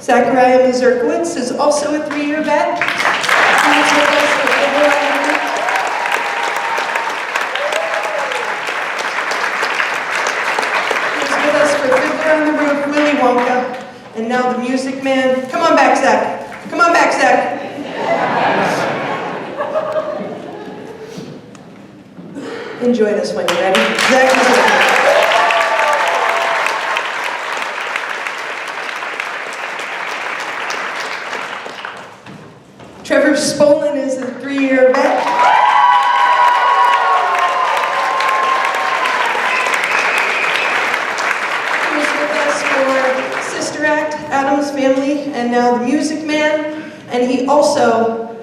Zachariah Mazurkowitz is also a 3-year vet. He's with us for Fiddler on the Roof. He's with us for Fiddler on the Roof, Willy Wonka, and now the Music Man. Come on back, Zach. Come on back, Zach. Enjoy this one, you ready? Zach Mazurkowitz. Trevor Spolin is a 3-year vet. He was with us for Sister Act, Addams Family, and now the Music Man. And he also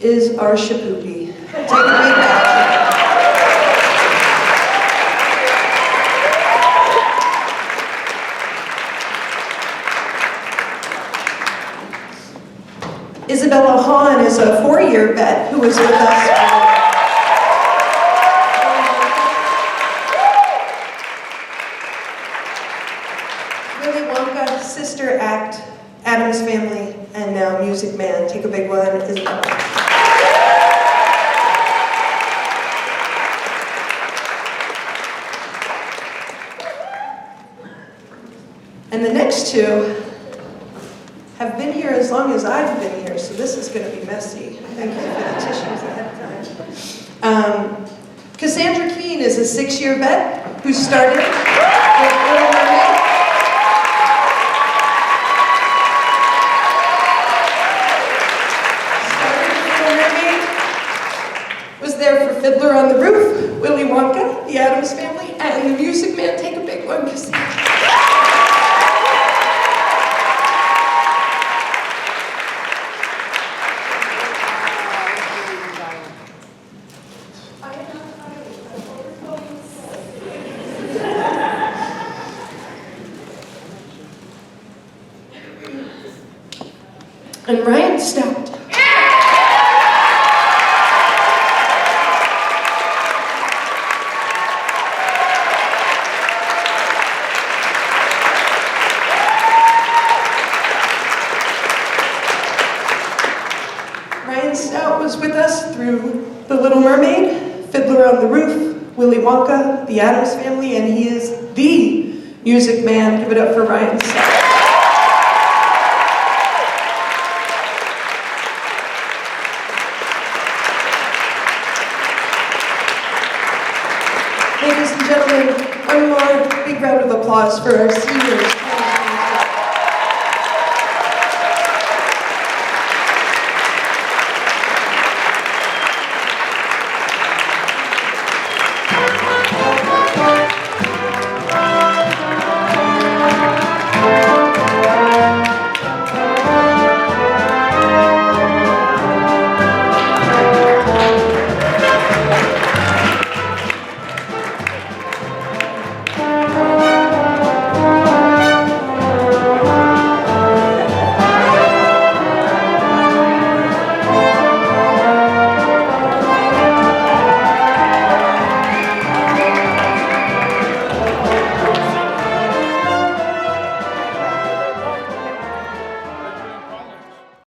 is our Shapoopy. Take a big bow. Isabella Hahn is a 4-year vet who was with us. Willy Wonka, Sister Act, Addams Family, and now Music Man. Take a big one, Isabella. And the next 2 have been here as long as I've been here, so this is going to be messy. Thank you for the tissues ahead of time. Cassandra Keene is a 6-year vet who started with Little Mermaid. Was there for Fiddler on the Roof, Willy Wonka, the Addams Family, and the Music Man. Take a big one, Cassandra. And Ryan Stout. Ryan Stout was with us through The Little Mermaid, Fiddler on the Roof, Willy Wonka, the Addams Family, and he is the Music Man. Give it up for Ryan Stout. Ladies and gentlemen, one more big round of applause for our seniors.